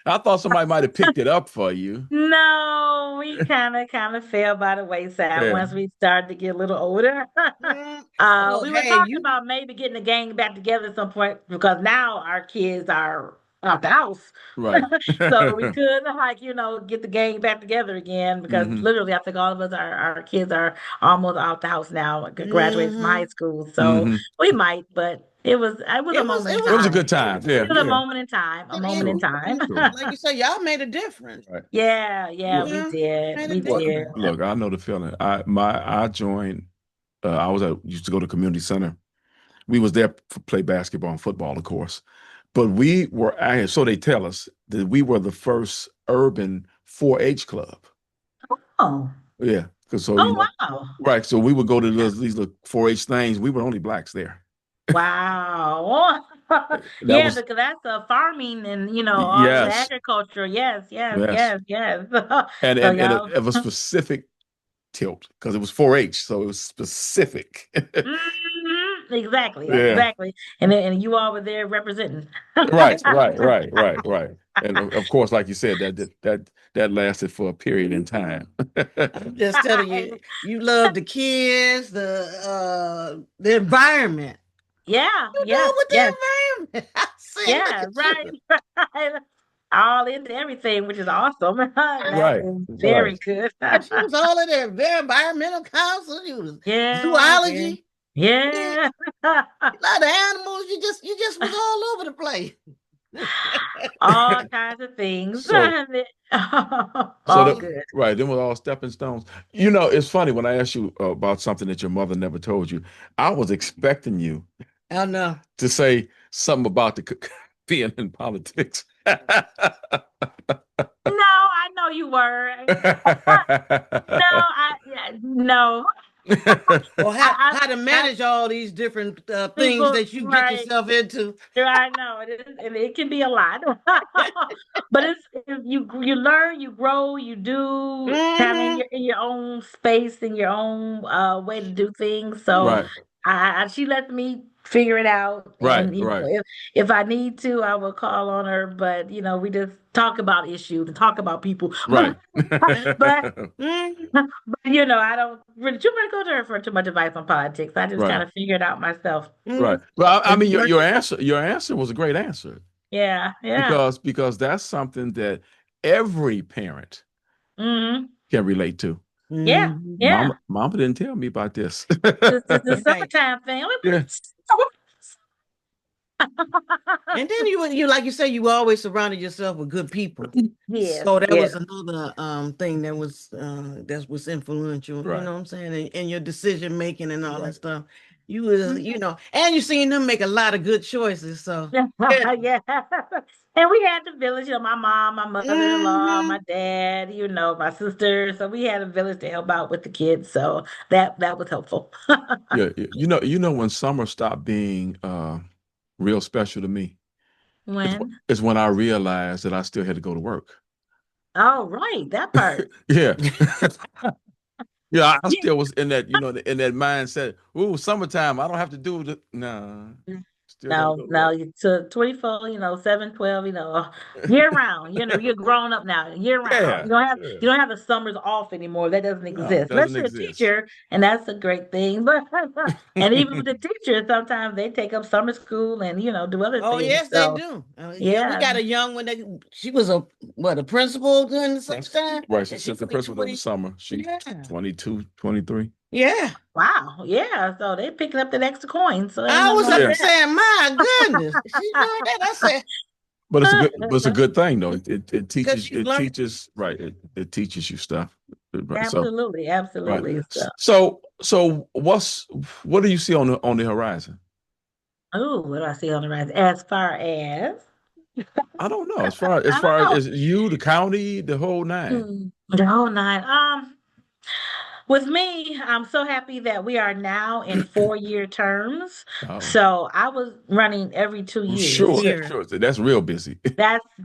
I thought somebody might have picked it up for you. No, we kind of fell by the wayside Yeah. once we started to get a little older. Mm. We Oh, were hey, talking you. about maybe getting the gang back together at some point because now our kids are out the house. Right. So we could like, get the gang back together again because Hmm. literally I think all of us our kids are almost out the house now, graduated from high Mm-hmm. school. So Hmm. we might, but it was a moment in It It was a was time. good time. Yeah. It was a Yeah. moment in time, a moment in and time. like you say, y'all made a difference. Right. Yeah, yeah, Well, we Yeah, did. made a We well, did. difference. look, I know the feeling. I joined. Used to go to community center. We was there for play basketball and football, of course. But so they tell us that we were the first urban 4-H club. Oh, Yeah, because oh wow. right. So we would go to these little 4-H things. We were only blacks there. Wow. That Yeah, was because that's farming and all of the yes, agriculture. Yes, yes, yes, yes, yes. and So and and y'all. it was specific tilt because it was 4-H, so it was specific. Exactly, Yeah, exactly. And you all were there representing. right, right, right, right, right. And of course, like you said, that lasted for a period in time. I'm just telling you, you love the kids, the environment. Yeah, You do yes, it with yes, the environment. I say, look yeah, at right, you. right. All into everything, which is awesome. That Right, is very right. good. But you was all in there, very environmental council. You was Yeah, yeah, zoology. Yeah, yeah. a lot of animals. You just was all over the place. All kinds of things. So so All that Mm. good. right, them were all stepping stones. It's funny when I asked you about something that your mother never told you. I was expecting you Oh no. to say something about the being in politics. No, I know you were. No, no. Or I, how to I manage all these different things people, that you get right? yourself into. I know it is, and it can be a lot. But you learn, you grow, you do kind of in Hmm. your own space and your own way to do things. So Right, she lets me figure it out, right, and right, if I need to, I will call on her. But we just talk about issues and talk about people. right. But Mm. but I don't really too much go to her for too much advice on politics. I just kind Right, of figure it out myself. right. Mm. Well, I It's mean, work. your answer was a great answer Yeah, yeah. because that's something that every parent Hmm. can relate to. Yeah, Mhm. yeah. Mama didn't tell me about this. The Right. summertime thing. Yeah, And then you like you say, you always surrounded yourself with good people. Yes, So that yes. was another thing that was influential, you right, know what I'm saying, in your decision making and all that stuff. You was, and you seen them make a lot of good choices. So yeah. Yeah. And we had the village, my mom, my mother-in-law, Hmm. my dad, my sister. So we had a village to help out with the kids. So that was helpful. yeah. You know when summer stopped being real special to me. When? It's when I realized that I still had to go to work. Oh, right, that part. Yeah. Yeah, I still was in that, in that mindset. Ooh, summertime. I don't have to do the nah. Still got to No, go to no, work. you to 24, 7, 12, year round. You're grown up now, year round. Yeah, You don't have yeah. you don't have the summers off anymore. That doesn't No, it exist. doesn't Unless you're a exist. teacher, and that's a great thing. But and even with the teachers, sometimes they take up summer school and do other Oh things. yes, they So do. Yeah, we yeah, got a young one that she was a principal during the summertime, Right. She's and she assistant only principal during the 20. summer. She's Yeah, 22, 23. yeah. wow, yeah. So they're picking up that extra coin. So ain't I nothing was wrong up Yeah. there with saying, "My goodness, she's doing that." I said, But it's a that. good thing though. It "Because teaches she's learning." right. It teaches you stuff. Right. So Absolutely, right. absolutely. So, So what do you see on the horizon? oh, what do I see on the rise? As far as I don't know. As far as I don't far know. as you, the county, the whole nine. The whole nine. With me, I'm so happy that we are now in 4-year terms. Oh, So I was running every two well, years. sure, Yeah. sure. That's real busy.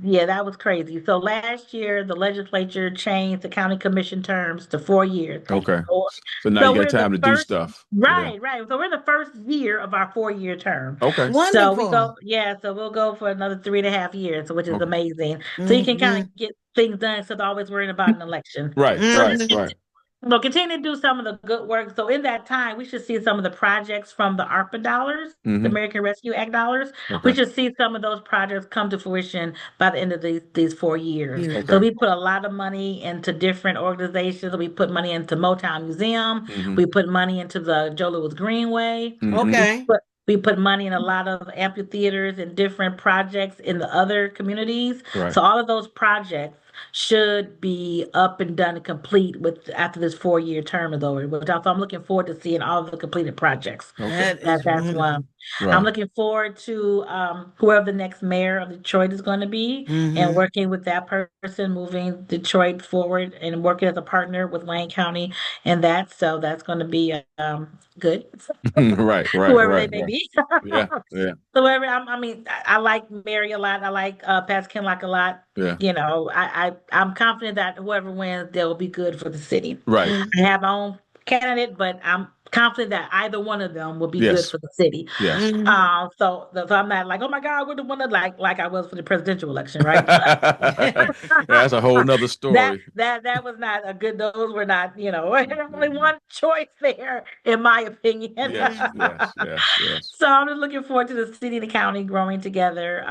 Yeah, that was crazy. So last year, the legislature changed the county commission terms to 4 years. Thank you, Okay. Lord. So now you So got we're the time to do first, stuff. Yeah. right, right. So we're the first year of our 4-year term. Okay. So we Wonderful. go, yeah, so we'll go for another 3.5 years, which is Okay. amazing. So you can kind Hmm. of get things done instead of always worrying about an election. Right, So right, Hmm. right. we'll continue to do some of the good work. So in that time, we should see some of the projects from the ARPA dollars, the Hmm. American Rescue Act dollars. We Okay. should see some of those projects come to fruition by the end of these 4 years. Years. So Okay. we put a lot of money into different organizations. We put money into Motown Museum. Hmm. We put money into the Joe Louis Greenway. Hmm. Okay. We put money in a lot of amphitheaters and different projects in the other communities. Right. So all of those projects should be up and done and complete with after this 4-year term is over. Which I'm looking forward to seeing all of the completed projects. Okay. That is That's wonderful. one. I'm Right. looking forward to whoever the next mayor of Detroit is going to be and Hmm. working with that person, moving Detroit forward and working as a partner with Wayne County and that. So that's going to be good, Right, right, whoever they right, may right. be. Yeah, yeah, So whoever, I like Mary a lot. I like Pat Kinlock a lot. yeah. I'm confident that whoever wins, they'll be good for the city. Right. Hmm. I have my own candidate, but I'm confident that either one of them will be good Yes. for the city. Yes. So I'm not like, oh my God, we're the one that like I was for the presidential election, right? That's a whole nother That story. that was not a good. Those were not, only one choice there, in my opinion. Yes, yes, yes, yes. So I'm just looking forward to the city and the county growing together.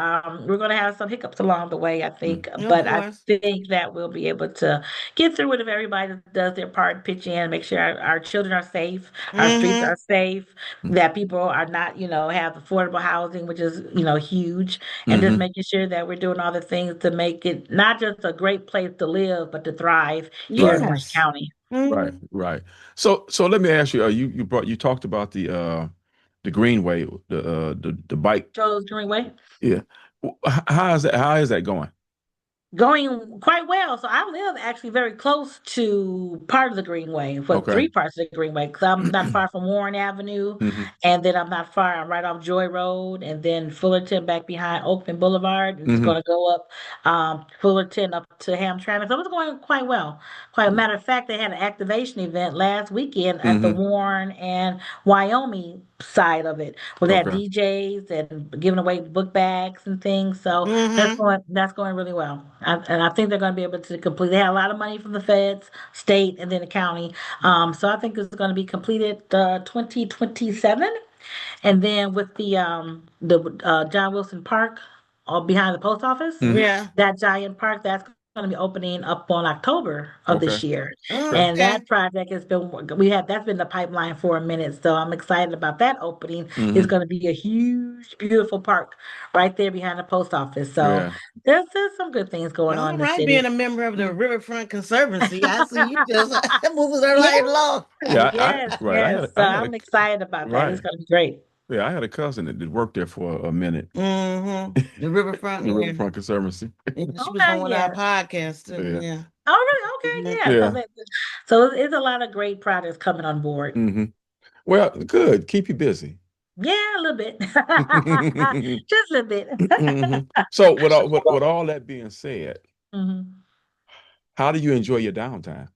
We're going to have some hiccups along the way, I Mm. think, Of but I course. think that we'll be able to get through it if everybody does their part, pitch in, make sure our children are safe, our streets Hmm. are safe, Mm. that people are not, have affordable housing, which is, huge, and just Hmm. making sure that we're doing all the things to make it not just a great place to live, but to thrive here Right, in Wayne Yes. County. right, Hmm. right. So let me ask you, you talked about the Greenway, the bike. Joe's Greenway. Yeah. How is that going? Going quite well. So I live actually very close to part of the Greenway, for Okay. three parts of the Greenway, because I'm not far from Warren Avenue, Hmm. and then I'm right off Joy Road, and then Fullerton back behind Oakland Boulevard, and it's Hmm. going to go up Fullerton up to Hamtramck. So it's going quite well. Quite a matter of fact, they had an activation event last weekend at the Hmm. Warren and Wyoming side of it, where they had Okay. DJs and giving away book bags and things. So Mm-hmm. that's going really well. And I think they're going to be able to complete. They had a lot of money from the feds, state, and then the county. So I think it's going to be completed 2027. And then with the John Wilson Park behind the post office, Hmm. Yeah. that giant park that's going to be opening up on October of Okay. this year. Okay. And Okay. that project has been that's been the pipeline for a minute. So I'm excited about that opening. It's Hmm. going to be a huge, beautiful park right there behind the post office. So Yeah. there's some good things going on All in the right, city. being a member of the Riverfront Conservancy, I see you just moving her Yeah, right along. Yeah. yes, Right. yes. So I'm excited about that. It's Right. going to be great. Yeah. I had a cousin that did work there for a minute. Mm-hmm. The Riverfront, The yeah. Riverfront Conservancy. And she was on Okay, one of our yeah. podcasts too. Yeah. Yeah. Oh, really? Okay, Mhm. yeah. Yeah. So it's a lot of great projects coming on board. Hmm. Well, good. Keep you busy. Yeah, a little bit. Hmm. Just a little bit. So, with all that being said, Mhm. how do you enjoy your downtime?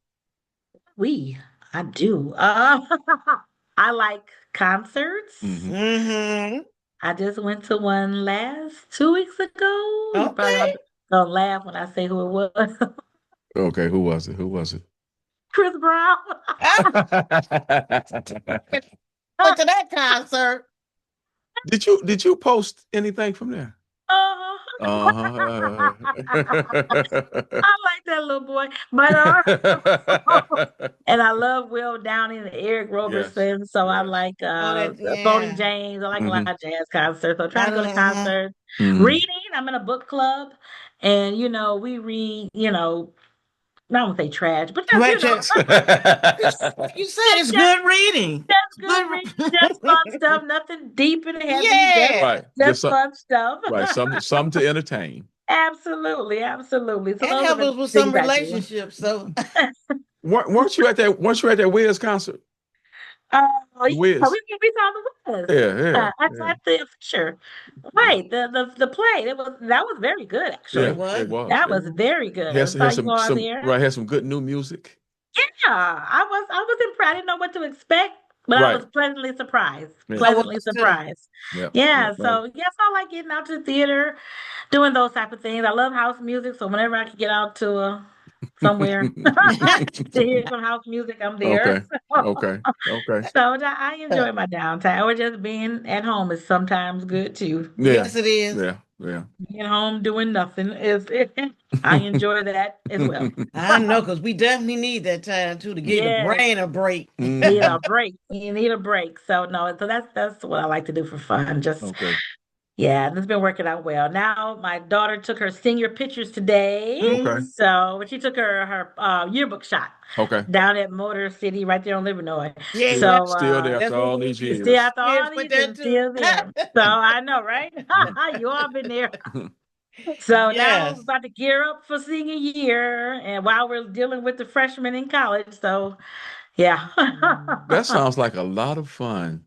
We, I do. I like concerts. Hmm. Mm-hmm. I just went to one last 2 weeks ago. You probably Okay. gonna laugh when I say who it was. Okay, who was it? Who was it? Chris Brown. I went to that concert. Did you post anything from there? Uh-huh. Uh-huh. I like that little boy, but and I love Will Downing and Eric Yes. Roberson, so I Yes. like Oh, that Boney yeah. James. I like a lot Hmm. of jazz concerts. So trying I to go to don't. concerts, Hmm. reading. I'm in a book club, and we read. Not want to say trash, but just But you said it's just good reading. just good reading, just It's fun good. stuff. Nothing deep and heavy. Just Yeah. Right. just Just some, fun stuff. right. Some to entertain. Absolutely, absolutely. So And those are help the us with some things I do. relationships. So Weren't you at that Wiz concert? Uh, The yeah, Wiz. we saw the Wiz. Yeah, yeah, At the Fisher. Right, the play. That was very good yeah. it actually. It was. was. That It was was. very good. I saw Had you on some there. right. Had some good new music. Yeah, I was impressed. I didn't know what to expect, but I Right. was pleasantly surprised. Yeah. I Pleasantly was too. surprised. Yeah. Yeah. Yeah, Right. so yes, I like getting out to the theater, doing those type of things. I love house music, so whenever I can get out to somewhere to hear some house music, I'm there. Okay. Okay. Okay. So I enjoy my downtime. Or just being at home is sometimes good too. Yeah. Yes, it is. Yeah. Yeah. Being home doing nothing is I enjoy that as well. I know, because we definitely need that time too to give the Yes, brain a break. need Hmm. a break. You need a break. So no, so that's what I like to do for fun. Just Okay. yeah, and it's been working out well. Now my daughter took her senior pictures today, Okay. Mhm. so she took her yearbook shot Okay. down at Motor City right there on Livernois. Yeah, Still, yeah. So still there That's after what all we these did. still years. after Kids all put these that is too. still there. So I know, right? You all been there. So now we're Yes. about to gear up for senior year, and while we're dealing with the freshmen in college, so yeah. That sounds like a lot of fun.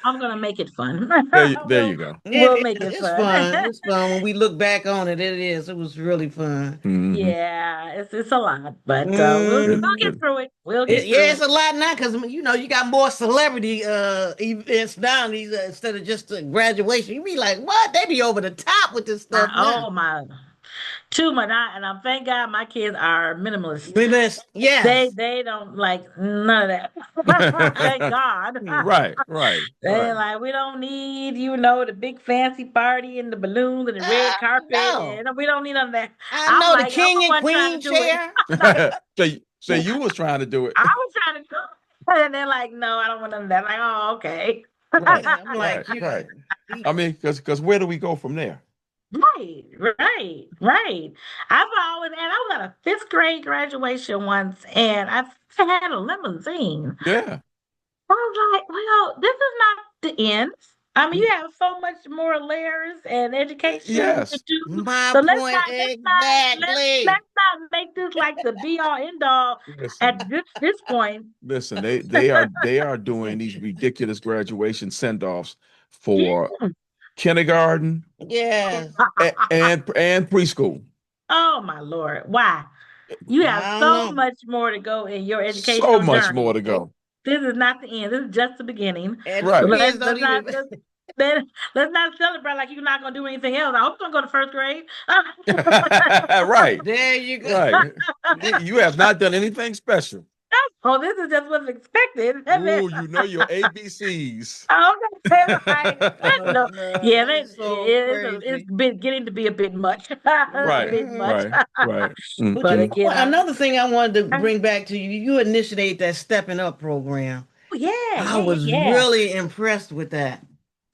I'm gonna make it fun. There we'll you go. we'll It make is. it It's fun. fun. It's fun when we look back on it. It is. It was really fun. Hmm. Yeah, it's a lot, but we'll It, Hmm get it, through it. We'll it, get Yeah, through it's it. a lot now because you got more celebrity events now these instead of just a graduation. You be like, what? They be over the top with this stuff now. Oh my, too much. And I thank God my kids are minimalist. Yes. They don't like none of that. Thank God. right, right, They right. like we don't need the big fancy party and the balloons and the red I carpet know. and we don't need none of that. I I'm know the like I'm the king and one trying to queen do it. chair. Say you was trying to do it. I was trying to do it, and they're like, no, I don't want none of that. Like, oh, okay. Right, I'm right, like, you. right. I mean, because where do we go from there? Right, right, right. I've always, and I was at a fifth grade graduation once, and I had a limousine. Yeah. I was like, well, this is not the end. I mean, you have so much more layers and education to Yes. do. My So point exactly. let's not make this like the be all end all Listen, at this point. listen. They are doing these ridiculous graduation send-offs for kindergarten Yes. and preschool. Oh my Lord. Why? You have I don't so know. much more to go in your So educational much more journey. to go. This is not the end. This is just the beginning. And them So Right. kids don't even. let's not celebrate like you're not gonna do anything else. I hope you're gonna go to first grade. Right. There you go. Right. You have not done anything special. Oh, this is just what's expected. Oh, you know your ABCs. Okay, right. Oh, No, girl, yeah, that is so it's crazy. been getting to be a bit much, a Right. bit Mhm. much. Right. Right. But But you Mm-mm. know again, what? Another thing I wanted to I bring back to you, you initiate that stepping up program. oh, yeah, I yeah, yeah, was yeah. really impressed with that.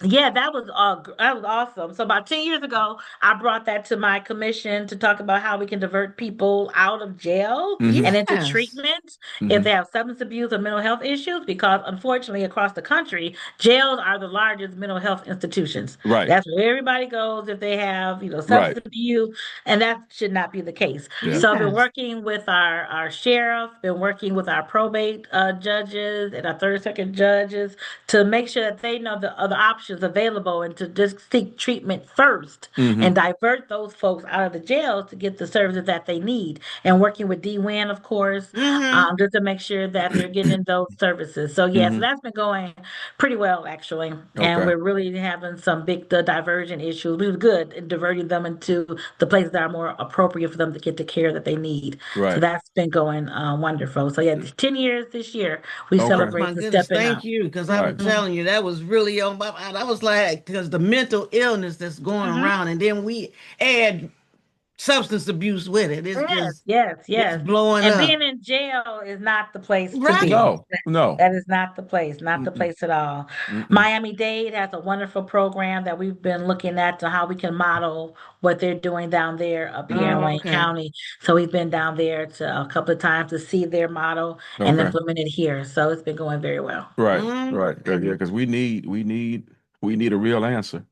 Yeah, that was awesome. So about 10 years ago, I brought that to my commission to talk about how we can divert people out of jail Mm-hmm. and into Yes. treatment if Mm-hmm. they have substance abuse or mental health issues, because unfortunately across the country, jails are the largest mental health institutions. Right. That's where everybody goes if they have, Right. substance abuse, and that should not be the case. Yeah. So I've been Yes. working with our sheriff, been working with our probate judges and our third circuit judges to make sure that they know the other options available and to just seek treatment first and Mm-hmm. divert those folks out of the jails to get the services that they need. And working with DWIN, of course, Mm-hmm. just to make sure that they're getting those services. So, yeah, so Mm-hmm. that's been going pretty well, actually. And Okay. we're really having some big diversion issues. We were good at diverting them into the places that are more appropriate for them to get the care that they need. So Right. that's been going wonderful. So, yeah, 10 years this year, we Okay. My celebrate the goodness, stepping thank up. you. Because I'm Right. telling you, that was really on my mind. I was like, because the mental illness that's going Mhm. around, and then we add substance abuse with it. Yes, yes, It's yes. blowing And up. being in jail is not the place to be. Right. No. No. That is not the place, not the Mm-mm. place at all. Mm-mm. Miami-Dade has a wonderful program that we've been looking at to how we can model what they're doing down there up here in Oh, Wayne okay. County. So we've been down there to a couple of times to see their model and Okay. implement it here. So it's been going very well. Right. Right. Yeah. Okay. Because we need a real answer.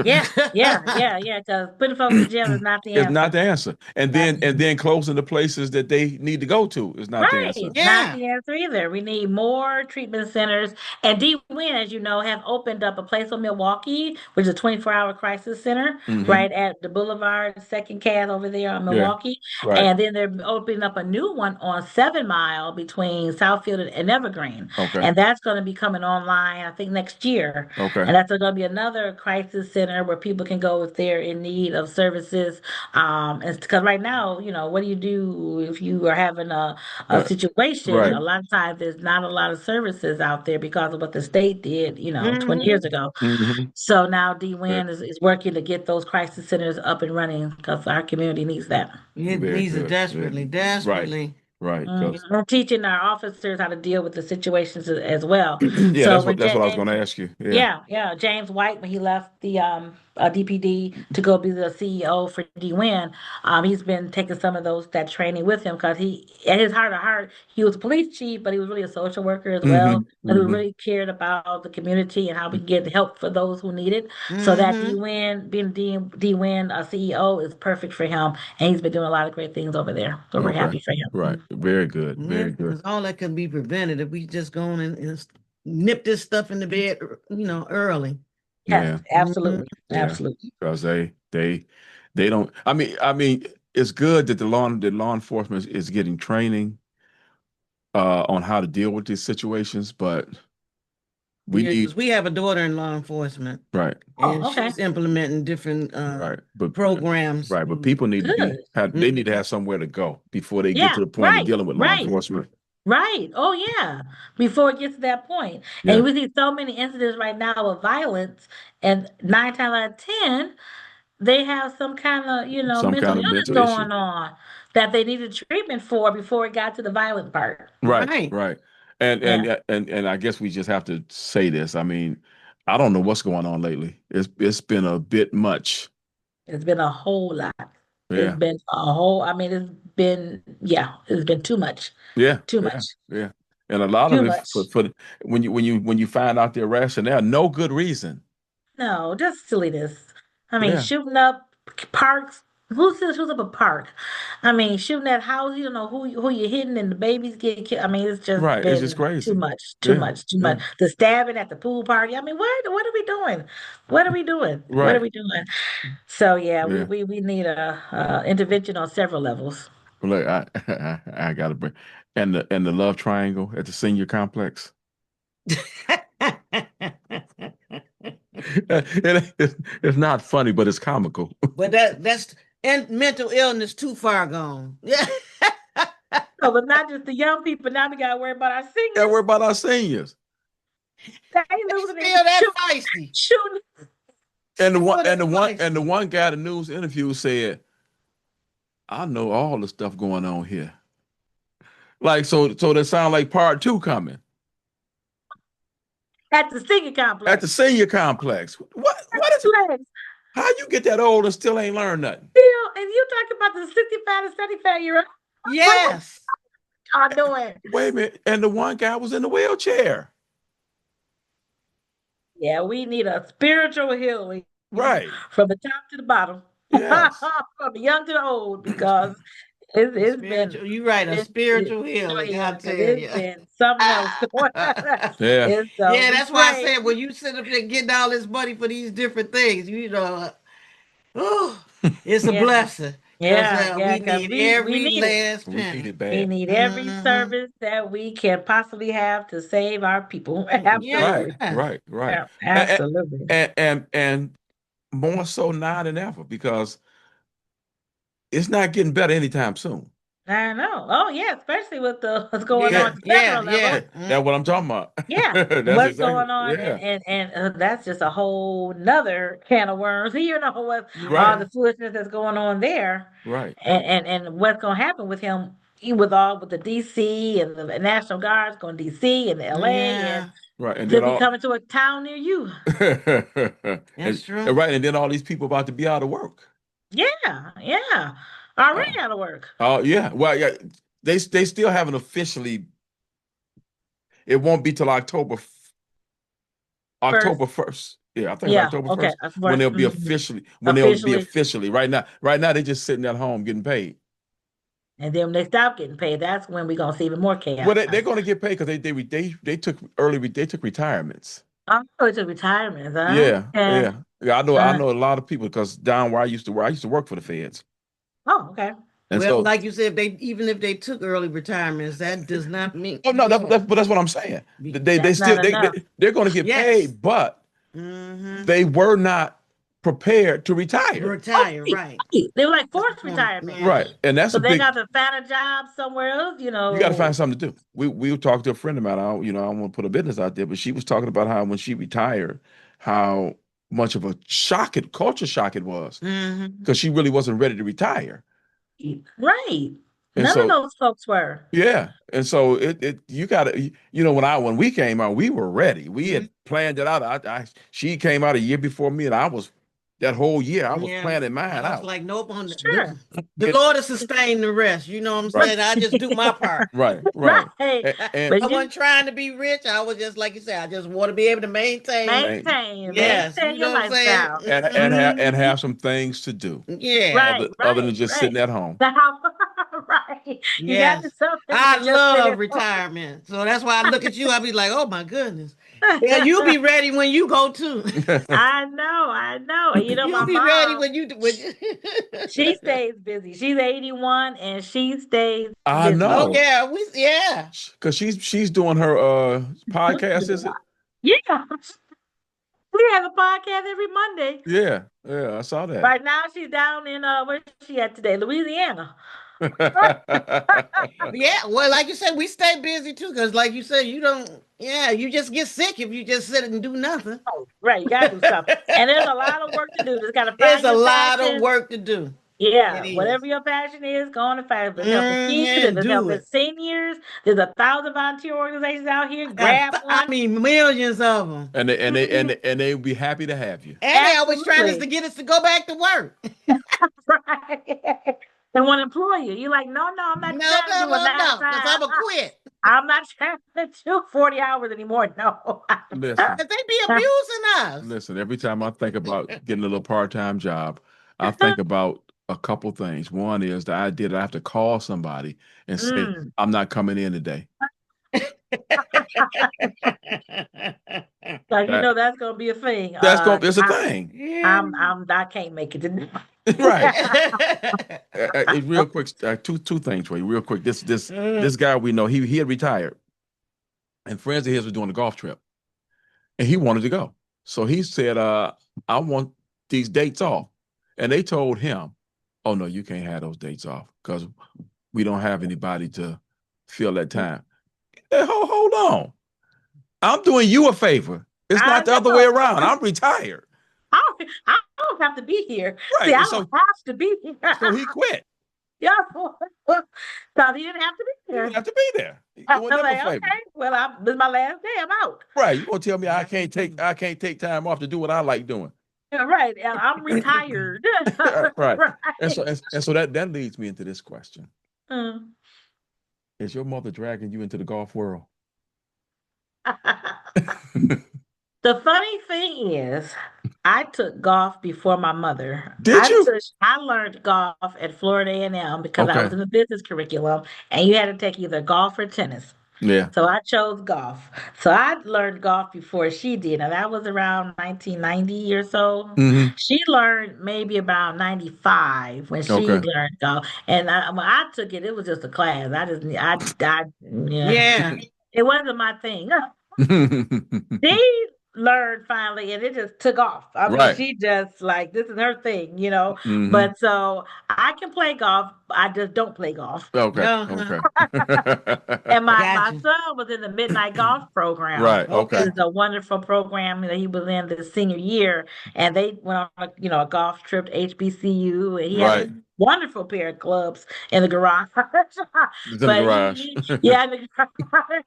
Yeah, yeah, yeah, yeah. Because putting folks in jail is not the It's not answer. the answer. And Not then the and then closing the places that they need to go to is not the Right, answer. not Yeah. the answer either. We need more treatment centers. And D-Win, as you know, have opened up a place in Milwaukee, which is a 24-hour crisis center Mm-hmm. right at the Boulevard, second cast over there on Yeah. Milwaukee. Right. And then they're opening up a new one on 7 Mile between Southfield and Evergreen. Okay. And that's going to be coming online, I think, next year. Okay. And that's going to be another crisis center where people can go if they're in need of services. And because right now, what do you do if you are having a Uh, situation, right. a lot of times there's not a lot of services out there because of what the state did, 20 Hmm. years ago. Mm-hmm. So now Very, DWIN is working to get those crisis centers up and running because our community needs that. It very needs it good. Very desperately, good. Right. desperately. Right. Because We're teaching our officers how to deal with the situations as well. yeah, So that's what when that's what I was James going to ask you. Yeah. Yeah, yeah. James White, when he left the DPD to go be the CEO for DWIN, he's been taking some of that training with him because at his heart of heart, he was a police chief, but he was really a social worker as well. Mm-hmm. And he Mm-hmm. really cared about the community and how we can get help for those who need it. So that Hmm. DWIN, being DWIN CEO is perfect for him, and he's been doing a lot of great things over there. So we're Okay. happy for him. Right. Very good. Yeah, Very good. because all that can be prevented if we just go on and nip this stuff in the bed, early. Yes, Yeah. Mhm. absolutely, Yeah. absolutely. Because they don't. I mean, it's good that the law enforcement is getting training on how to deal with these situations, but we Yeah, need because we have a daughter in law enforcement, right. and Oh, okay. she's implementing different Right. But programs. right. But people need to Good. they need to have somewhere to go before they get Yeah, to the point of right, dealing with law right, enforcement. right. Oh, yeah. Before it gets to that point. And Yeah. we see so many incidents right now of violence, and 9 times out of 10, they have some kind of, Some mental kind of illness mental issue. going on that they needed treatment for before it got to the violent part. Right, Right. right. And Yeah, and and I guess we just have to say this. I mean, I don't know what's going on lately. It's been a bit much. it's been a whole lot. It's Yeah. been a whole, I mean, it's been too much, Yeah. too Yeah. much. Yeah. And a lot of Too it much. for when you find out their rationale, no good reason. No, just silliness. I mean, Yeah, shooting up parks. Who's up a park? I mean, shooting at houses. You don't know who you're hitting, and the babies get killed. I mean, it's just right. It's just been too crazy. much, too Yeah, much, too yeah, much. The stabbing at the pool party. I mean, what are we doing? What are we doing? What are right. we doing? So yeah, we Yeah. we we need a intervention on several levels. Look, I gotta bring and the love triangle at the senior complex. It's not funny, but it's comical. But that's and mental illness too far gone. Yeah. No, but not just the young people. Now we gotta worry about our Yeah, seniors. we're about our seniors. They They losing it. still that feisty. Shooting. And the Still one that and the one and feisty. the one guy at the news interview said, "I know all the stuff going on here." Like so that sound like part two coming At the singing at the complex. senior complex. What is it? Complex. How you get that old and still ain't learned nothing? Still, and you talking about the 65 and 75-year-old. What Yes. y'all doing? Wait a minute. And the one guy was in the wheelchair. Yeah, we need a spiritual healing Right. from the top to the bottom, Yes. from the young to the old, because A it's been spiritual, you right, a spiritual spiritual healing, I healing, tell because it's you. been something else going on. Yeah. And so Yeah, we that's why I pray. said when you sit up there getting all this money for these different things, oh, it's a Yeah, blessing because yeah, we because need we every need it. last We need penny. it We bad. need every Hmm. service that we can possibly have to save our people. Right, Absolutely. Yeah. right, right. Yeah, And absolutely. and more so now than ever because it's not getting better anytime soon. I know. Oh yeah, especially with the what's going on Yeah, Yeah, at the yeah, federal level. yeah. that's what I'm talking about. Yeah, That's what's exactly, going on, yeah, and that's just a whole nother can of worms. You know what all right, Yeah. the foolishness that's going on there, right, and what's going to happen with him, with the DC and the National Guards going to DC and LA, and Yeah, right. And he'll then be all coming to a town near you. that's and true. right, and then all these people about to be out of work. Yeah, yeah, already Uh, out of work. oh yeah, well yeah, they still haven't officially. It won't be till First, October 1st. Yeah, I think it's yeah, October okay, 1st when they'll be when they'll be officially. officially. Right now they're just sitting at home getting paid. And then when they stop getting paid, that's when we're gonna see even more Well, chaos. they're going to get paid because they took they took retirements. Oh, it's a retirement, huh? Yeah, Yeah. yeah, yeah. I know a lot of people because down where I used to work for the feds, Oh, okay. and Well, so like you said, even if they took early retirements, that does not mean oh no, but that's what I'm saying. They That's not still enough. they're going to get yes. paid, but Mm-hmm. they were not prepared to retire. Oh, Retire, right, right. right. They were like That's the forced point. retirement. Right, Yeah. and that's So a they big. got to find a job somewhere else, You got to find something to do. We talked to a friend of mine. I don't want to put a business out there, but she was talking about how when she retired, how much of a culture shock it was Mm-hmm. because she really wasn't ready to retire. Right. And None of so, those folks were. yeah, and so it you got to when we came out, we were ready. We Mm-hmm. had planned it out. She came out a year before me, and I was that whole year I was Yeah. planning mine I was out. like, nope, Sure. the It, Lord has sustained the rest. You know what I'm right, saying? I just do my part. right, right, Right. and I But you wasn't trying to be rich. I was just like you said, I just want to be able to maintain. and Yes, maintain you your know what I'm saying? lifestyle. and Mhm. have some things to do Yeah. Right, other than right, just right. sitting at home. Now, right. You got to Yes. something I to just sit love at retirement. So that's why I look at you, I'll be like, oh my goodness. Yeah, you'll home. be ready when you go too. I know. You know, You'll my be ready mom, when she stays busy. She's 81 and she stays I busy. Oh know, yeah, yeah. because she's doing her podcast, is it? Yeah. We have a podcast every Monday. Yeah, yeah, I saw that. Right now she's down in where's she at today? Louisiana. Yeah, well, like you said, we stay busy too, because like you said, you don't, yeah, you just get sick if you just sit and do nothing. Right, you gotta do something. And there's a lot of work to do. Just gotta It's find a your lot of passion. work to do. It Yeah, is. whatever your passion is, go on and find it. If it's helping kids, if Mm-hmm. it's Do helping it. seniors, there's 1,000 volunteer organizations out here. Grab I one. mean, millions of them. and they would be happy to have you. And they always trying us to Absolutely. get us to go back to work. Right. They want to employ you. You're like, no, I'm not No, trying to no, do a no, nine to no, because five. I'm going to quit. I'm not trying to do 40 hours anymore. No. Listen, They be abusing us. listen. Every time I think about getting a little part-time job, I think about a couple things. One is the idea that I have to call somebody and say, Mm. I'm not coming in today. Like That that's gonna be a thing. it's a thing. Yeah. I can't make it today. Right. Real quick, two things for you, real quick. This guy we know, he had retired, and friends of his were doing a golf trip, and he wanted to go. So he said, I want these dates off. And they told him, oh no, you can't have those dates off because we don't have anybody to fill that time. Hey, hold on. I'm doing you a favor. It's I not the other way know. around. I'm retired. I don't have to be here. See, Right. I And don't have to be here. so he quit. Yeah. So he didn't have to be He here. didn't have to be there. He's I'm doing them a like, favor. okay, well, this is my last day. I'm out. Right. You gonna tell me I can't take time off to do what I like doing. Yeah, right. And I'm retired. Right. Right. And so that leads me into this question. Mm. Is your mother dragging you into the golf world? The funny thing is, I took golf before my mother. Did you? I learned golf at Florida A&M because I was Okay. in the business curriculum, and you had to take either golf or tennis. Yeah. So I chose golf. So I learned golf before she did, and that was around 1990 or so. Hmm. She learned maybe about 95 when she Okay. learned golf, and when I took it, it was just a class. Yeah, Yeah. it wasn't my thing. She learned finally, and it just took off. I mean, Right. she just like this is her thing. Hmm. But so I can play golf. I just don't play golf. Okay. Uh-huh. Okay. And my Gotcha. son was in the midnight golf program. Right. It Okay. Okay. was a wonderful program that he was in the senior year, and they went on a golf trip to HBCU, and he had a Right. wonderful pair of clubs in the garage. It's in the But garage. yeah, in the garage.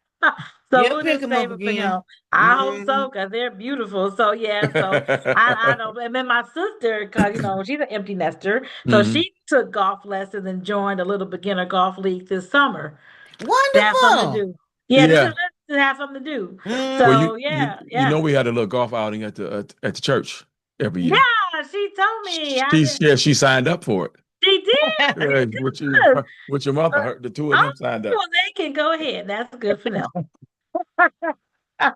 So He'll we'll pick just them up save it for again. him. I hope so, Mhm. because they're beautiful. So yeah, so I don't. And then my sister, because she's an empty nester, so Hmm. she took golf lessons and joined a little beginner golf league this summer to have something to Wonderful. do. Yeah, this is Yeah. to have something to do. Well, Mm. So you yeah, you yeah, know we had a little golf outing at the church every year. yeah. She told me. She signed up for it. She did. She Yeah, did. with your mother, the two of them signed up. Oh, they can go ahead. That's good for them. Yeah,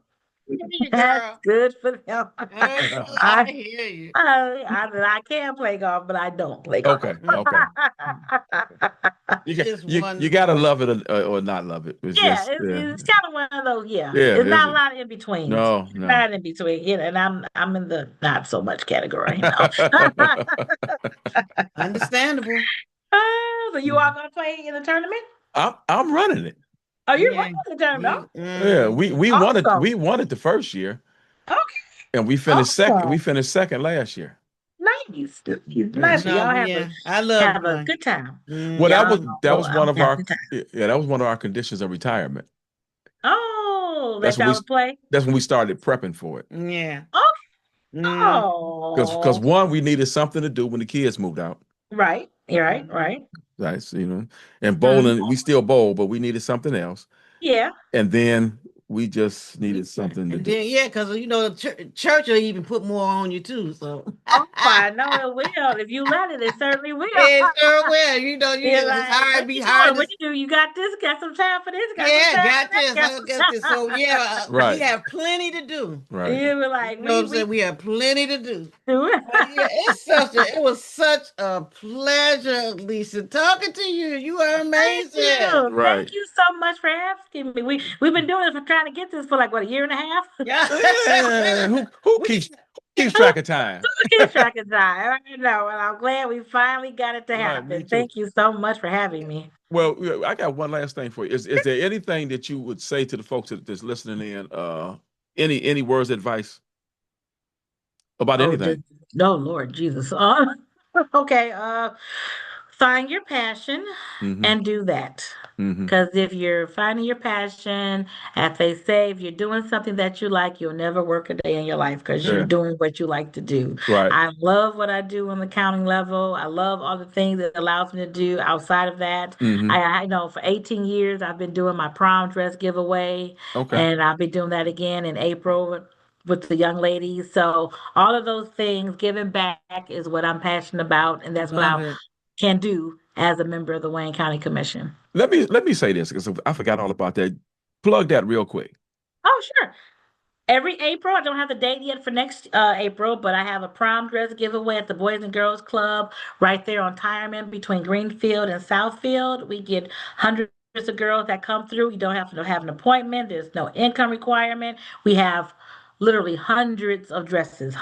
That's girl. good for them. I I, hear you. I can play golf, but I don't play golf. Okay, Mm. okay. It's You gotta wonderful. love it or not love it. It's Yeah, just yeah, it's kind of one of those. Yeah, yeah. it's not a lot of in betweens. No, It's no. not in between. And I'm in the not so much category. No. Understandable. So you are gonna play in the tournament? I'm running it. Oh, you're Yeah. running the tournament. Yeah, we won it. Awesome. We won it the first year, Okay. and we finished second. We Awesome. finished second last year. Nice. Yeah. Nice. Y'all No, yeah. I love have a going. good time. Well, Y'all that was one of have a our good time. that was one of our conditions of retirement. Oh, That's that when y'all would play? that's when we started prepping for it. Yeah. Okay. Mm. Because Oh, one, we needed something to do when the kids moved out. right. You're right. Right. So, and Mhm. bowling, we still bowl, but we needed something else. Yeah. And then we just needed something to And do. then, yeah, because church will even put more on you too. So Oh, I know it will. If you let it, it certainly will. it sure will. You're It's like, hard what be you hard doing? to What you do? You got this, got some time for this, got some yeah, time for got that, this, got I some got this. So yeah, we Right. have plenty to do. Right. You were You like, know what I'm we saying? We have plenty to do. do it. But yeah, it was such a pleasure, Lisa, talking to you. You are Thank amazing. you. Right. Thank you so much for asking me. We've been doing this for trying to get this for like what, a year and a half? Yeah. Who We- keeps track of time? Keep track of time. I know, and I'm glad we finally got it to Right, me happen. too. Thank you so much for having me. Well, I got one last thing for you. Is there anything that you would say to the folks that's listening in? Any words of advice about Oh, just anything? no, Lord Jesus. Okay. Find your passion Hmm. and do that. Mm-hmm. Because if you're finding your passion, as they say, if you're doing something that you like, you'll never work a day in your life because you're Yeah. doing what you like to do. Right. I love what I do on the counting level. I love all the things it allows me to do outside of that. Mm-hmm. I know for 18 years I've been doing my prom dress giveaway, Okay. and I'll be doing that again in April with the young ladies. So all of those things, giving back is what I'm passionate about, and that's what Love I it. can do as a member of the Wayne County Commission. Let me say this because I forgot all about that. Plug that real quick. Oh, sure. Every April, I don't have the date yet for next April, but I have a prom dress giveaway at the Boys and Girls Club right there on Tireman between Greenfield and Southfield. We get hundreds of girls that come through. You don't have to have an appointment. There's no income requirement. We have literally hundreds of dresses,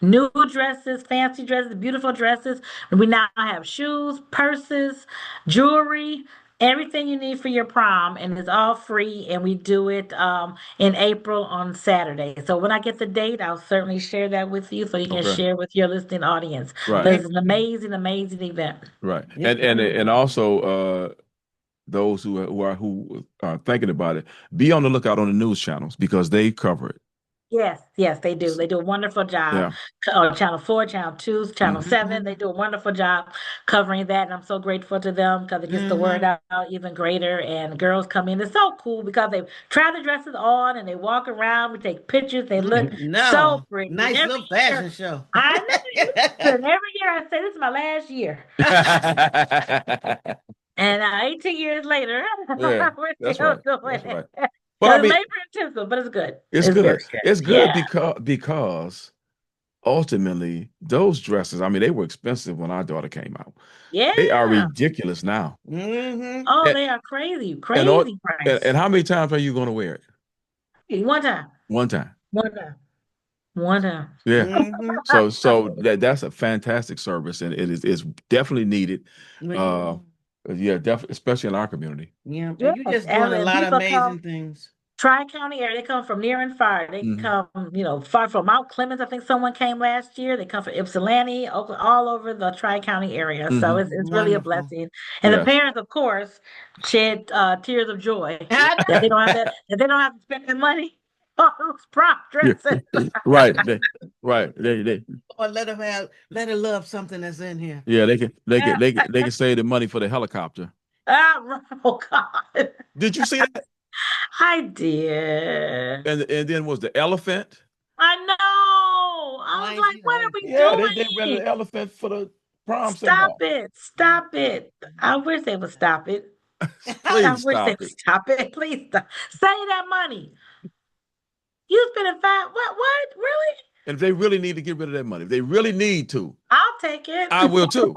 new dresses, fancy dresses, beautiful dresses. We now have shoes, purses, jewelry, everything you need for your prom, and it's all free. And we do it in April on Saturday. So when I get the date, I'll certainly share that with you so you can Okay. share with your listening audience. Right. But it's an amazing, amazing event. Right. It's And wonderful. also those who are thinking about it, be on the lookout on the news channels because they cover it. Yes, yes, they do. They do a wonderful job. Yeah. Channel 4, Channel 2, Channel Hmm. 7, they do a wonderful job covering that. And I'm so grateful to them because it gets the word Mm-hmm. out even greater. And girls come in. It's so cool because they try the dresses on and they walk around. We take pictures. They look so No, pretty. And nice every little year, fashion show. I know, listen, every year I say, this is my last year. And 18 years later, Yeah, we're that's still right. doing That's it. right. But I Because it's mean, labor intensive, but it's good. it's It's very good. good. It's good Yeah. because ultimately those dresses, I mean, they were expensive when our daughter came out. They are Yeah. ridiculous now. Mm-hmm. Oh, And they are crazy, and, all- crazy and price. how many times are you going to wear it? One time, One time. one time, one time. Yeah. Mm-hmm. So that's a fantastic service, and it's definitely needed. Uh, Yeah. yeah, definitely, especially in our community. Yeah. Yes, And you're just doing a and lot of people come amazing things. Tri-County area. They come from near and far. They Hmm. come, far from Mount Clemens. I think someone came last year. They come from Ypsilanti, Oakland, all over the Tri-County area. So Hmm. it's really a Wonderful. blessing. And the Yes. parents, of course, shed tears of joy I that they know. don't have that they don't have to spend their money on those prom Yeah. dresses. Right. Right. Or let her love something that's in here. Yeah, they can save the money for the helicopter. Oh God. Did you see that? I did. And then was the elephant? I know. I I was ain't like, see what that. are we Yeah, they rented doing? an elephant for the prom Stop seminar. it. Stop it. I wish they would stop it. I Please wish they stop would it. stop it. Please stop. Save that money. You spending five. What? Really? And if they really need to get rid of that money, if they really need to, I'll take it. I will too.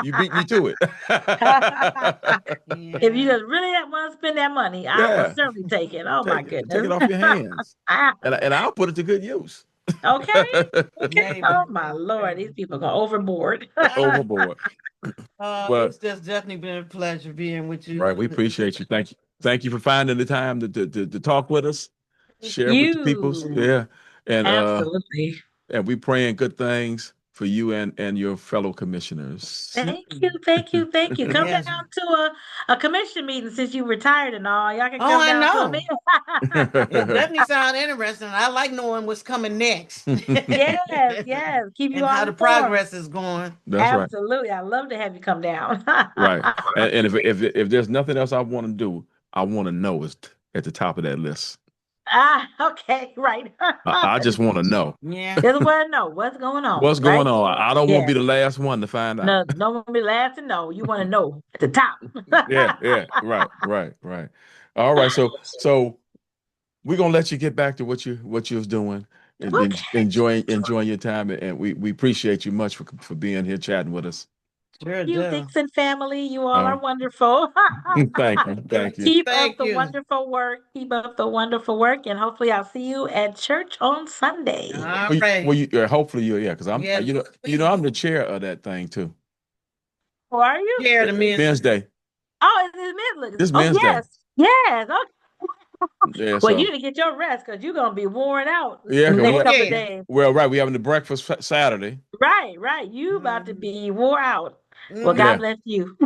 You beat me to it. If you Yeah. just really want to spend that money, I will Yeah, certainly take it. Oh my take goodness. it off your hands, and I'll put it to good use. Okay. Okay. Maybe. Oh my Lord, these people go overboard. Overboard. But It's just definitely been a pleasure being with you. right, we appreciate you. Thank you for finding the time to talk with us, share with the peoples. You Yeah, and absolutely. and we praying good things for you and your fellow commissioners. Thank you, thank you, thank you. Come down Yes. to a commission meeting since you retired and all. Y'all can Oh, come I down to a know. meeting. It definitely sounds interesting. I like knowing what's coming next Yes, yes. Keep you and all how the informed. progress is going. That's right. Absolutely. I love to have you come down. Right. And if there's nothing else I want to do, I want to know is at the top of that list. Okay, right. I just want to know Yeah. Just want to know what's going on, what's right? going on. I don't want to Yeah. be the last one to find out. No, no one be last to know. You want to know at the top. Yeah, yeah, right. All right, so we're gonna let you get back to what you was doing and Okay. enjoying your time, and we appreciate you much for being here chatting with us. Sure You, do. Dixon family, you all Uh, are wonderful. thank you. Keep up Thank the you. wonderful work. Keep up the wonderful work. And hopefully I'll see you at church on Sunday. All right. Hopefully you, yeah, because I'm, Yes. I'm the chair of that thing too. Who are you? Share the men's. Men's Day. Oh, it's Midland. This Oh, Men's Day. yes. Yes. Okay. Yeah, Well, you so need to get your rest because you're going to be worn out yeah, in the 'cause next Oh, couple of yeah. days. well, right, we having the breakfast Saturday. Right, right. You about to Mhm. be wore out. Well, Mhm. God Yeah. bless you.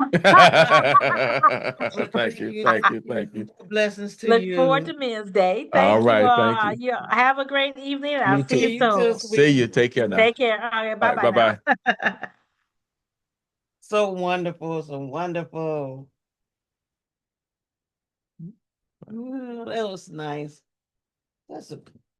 Thank you. Thank you. Thank you. Blessings to Look forward you. to Men's Day. All Thank you right. Thank all. you. Yeah, have a great evening. Me I'll see too. you You too, soon. See you. sweetie. Take care now. Take care. All right, All bye right. bye Bye now. bye. So wonderful, so wonderful. That was nice. That's a